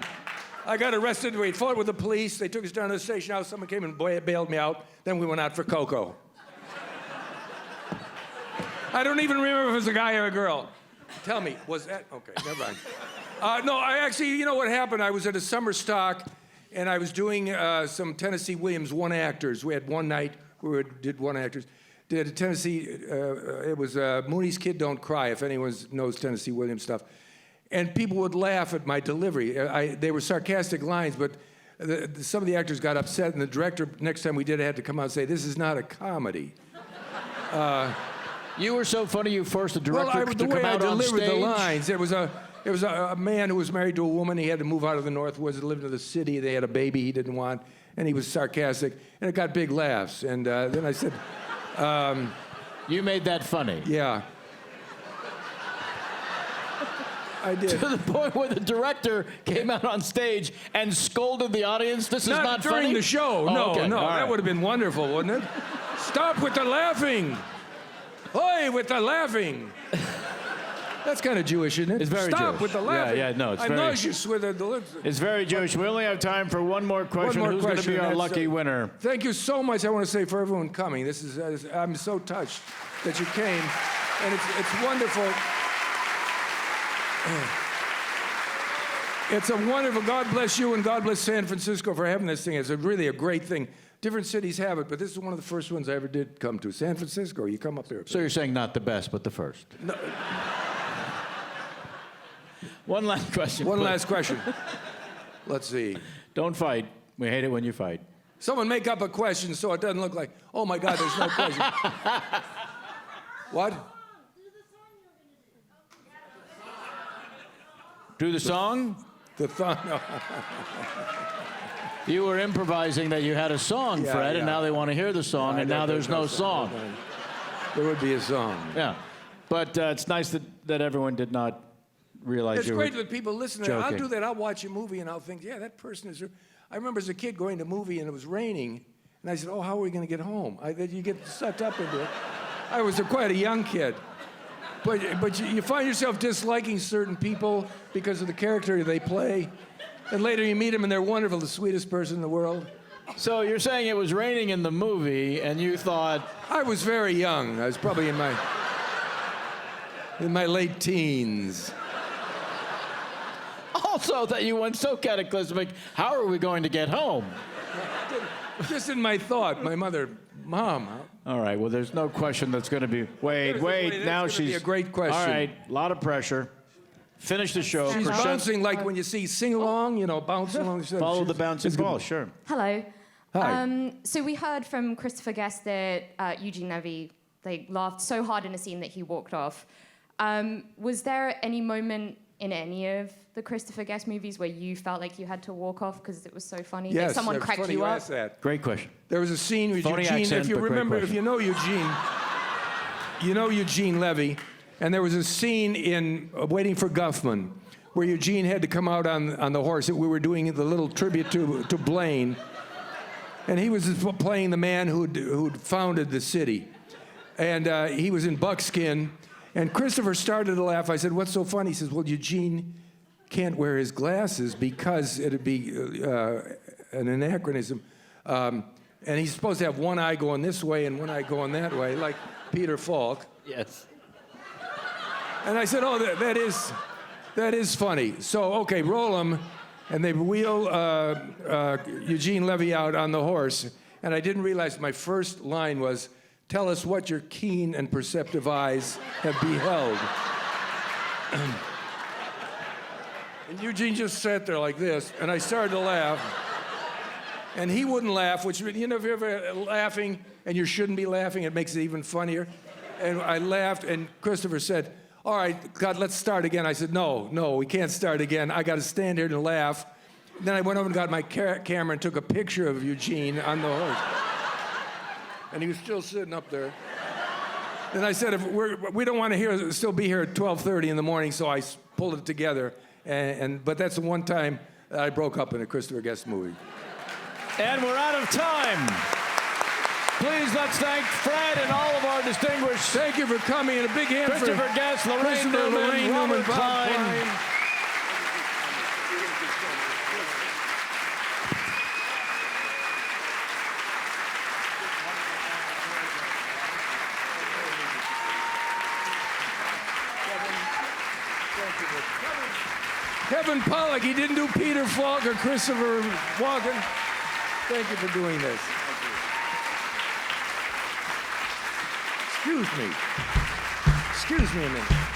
I got arrested. We fought with the police. They took us down to the station house. Someone came and bailed me out. Then we went out for cocoa. I don't even remember if it was a guy or a girl. Tell me, was that? Okay, never mind. No, I actually, you know what happened? I was at a summer stock, and I was doing some Tennessee Williams one-actors. We had one night where we did one-actors. Did a Tennessee, it was Mooney's Kid Don't Cry, if anyone knows Tennessee Williams stuff. And people would laugh at my delivery. They were sarcastic lines, but some of the actors got upset, and the director, next time we did it, had to come out and say, this is not a comedy. You were so funny you forced the director to come out on stage? The way I delivered the lines, it was a man who was married to a woman. He had to move out of the Northwoods and live in the city. They had a baby he didn't want, and he was sarcastic, and it got big laughs. And then I said... you made that funny? Yeah. I did. To the point where the director came out on stage and scolded the audience? This is not funny? Not during the show. Oh, No, okay. no. All That right. would have been wonderful, wouldn't it? Stop with the laughing. Oi, with the laughing. That's kind of Jewish, isn't it? It's very Stop Jewish. with the laughing. Yeah, no, it's I'm very... nauseous with it. It's very Jewish. We only have time for one more question. One more Who's going to be our question. lucky winner? Thank you so much. I want to say for everyone coming, this is I'm so touched that you came, and it's wonderful. It's a wonderful. God bless you and God bless San Francisco for having this thing. It's really a great thing. Different cities have it, but this is one of the first ones I ever did come to. San Francisco, you come up there. So you're saying not the best, but the first? No. One last question. One last question. Let's see. Don't fight. We hate it when you fight. Someone make up a question so it doesn't look like, oh my God, there's no question. What? Do the song? The song. No. You were improvising that you had a song, Yeah, Fred, yeah. and now they want to hear the song, and now there's no song. There would be a song. Yeah. But it's nice that everyone did not realize It's you great were that people listen. I'll joking. do that. I'll watch a movie and I'll think, yeah, that person is. I remember as a kid going to a movie and it was raining, and I said, oh, how are we going to get home? You get sucked up into it. I was quite a young kid. But you find yourself disliking certain people because of the character they play. And later you meet them and they're wonderful, the sweetest person in the world. So you're saying it was raining in the movie and you thought... I was very young. I was probably in my late teens. Also that you went so cataclysmic, how are we going to get home? Just in my thought, my mother, Mom. All right, well, there's no question that's going to be... Wait, now that's gonna she's... be a great question. All right, a lot of pressure. Finish the show. She's Crescendo- bouncing like when you see Sing Along, bounce along. Follow the bouncing ball, sure. Hello. Hi. So we heard from Christopher Guest that Eugene Levy, they laughed so hard in a scene that he walked off. Was there any moment in any of the Christopher Guest movies where you felt like you had to walk off because it was so funny? Yes, Did someone that's crack funny you up? asked that. Great question. There was a scene with Phony Eugene. accent, If you but great remember, if question. you know Eugene, you know Eugene Levy, and there was a scene in Waiting for Guffman where Eugene had to come out on the horse. We were doing the little tribute to Blaine, and he was playing the man who'd founded the city, and he was in buckskin, and Christopher started to laugh. I said, "What's so funny?" He says, "Well, Eugene can't wear his glasses because it'd be an anachronism. And he's supposed to have one eye going this way and one eye going that way, like Peter Falk." Yes. And I said, "Oh, that is funny." So, okay, roll him. And they wheel Eugene Levy out on the horse. And I didn't realize my first line was, "Tell us what your keen and perceptive eyes have beheld." And Eugene just sat there like this, and I started to laugh. And he wouldn't laugh, which, you know, if you're ever laughing and you shouldn't be laughing, it makes it even funnier. And I laughed, and Christopher said, "All right, God, let's start again." I said, no, we can't start again. I got to stand here and laugh. Then I went over and got my camera and took a picture of Eugene on the horse. And he was still sitting up there. Then I said, we don't want to still be here at 12:30 in the morning, so I pulled it together. But that's the one time that I broke up in a Christopher Guest movie. And we're out of time. Please let's thank Fred and all of our distinguished... Thank you for coming, and a big hand Christopher for Guest, Laraine Newman, Laraine Robert Newman, Bob Klein. Klein. Kevin Pollak, he didn't do Peter Falk or Christopher Walken. Thank you for doing this. Excuse me. Excuse me a minute.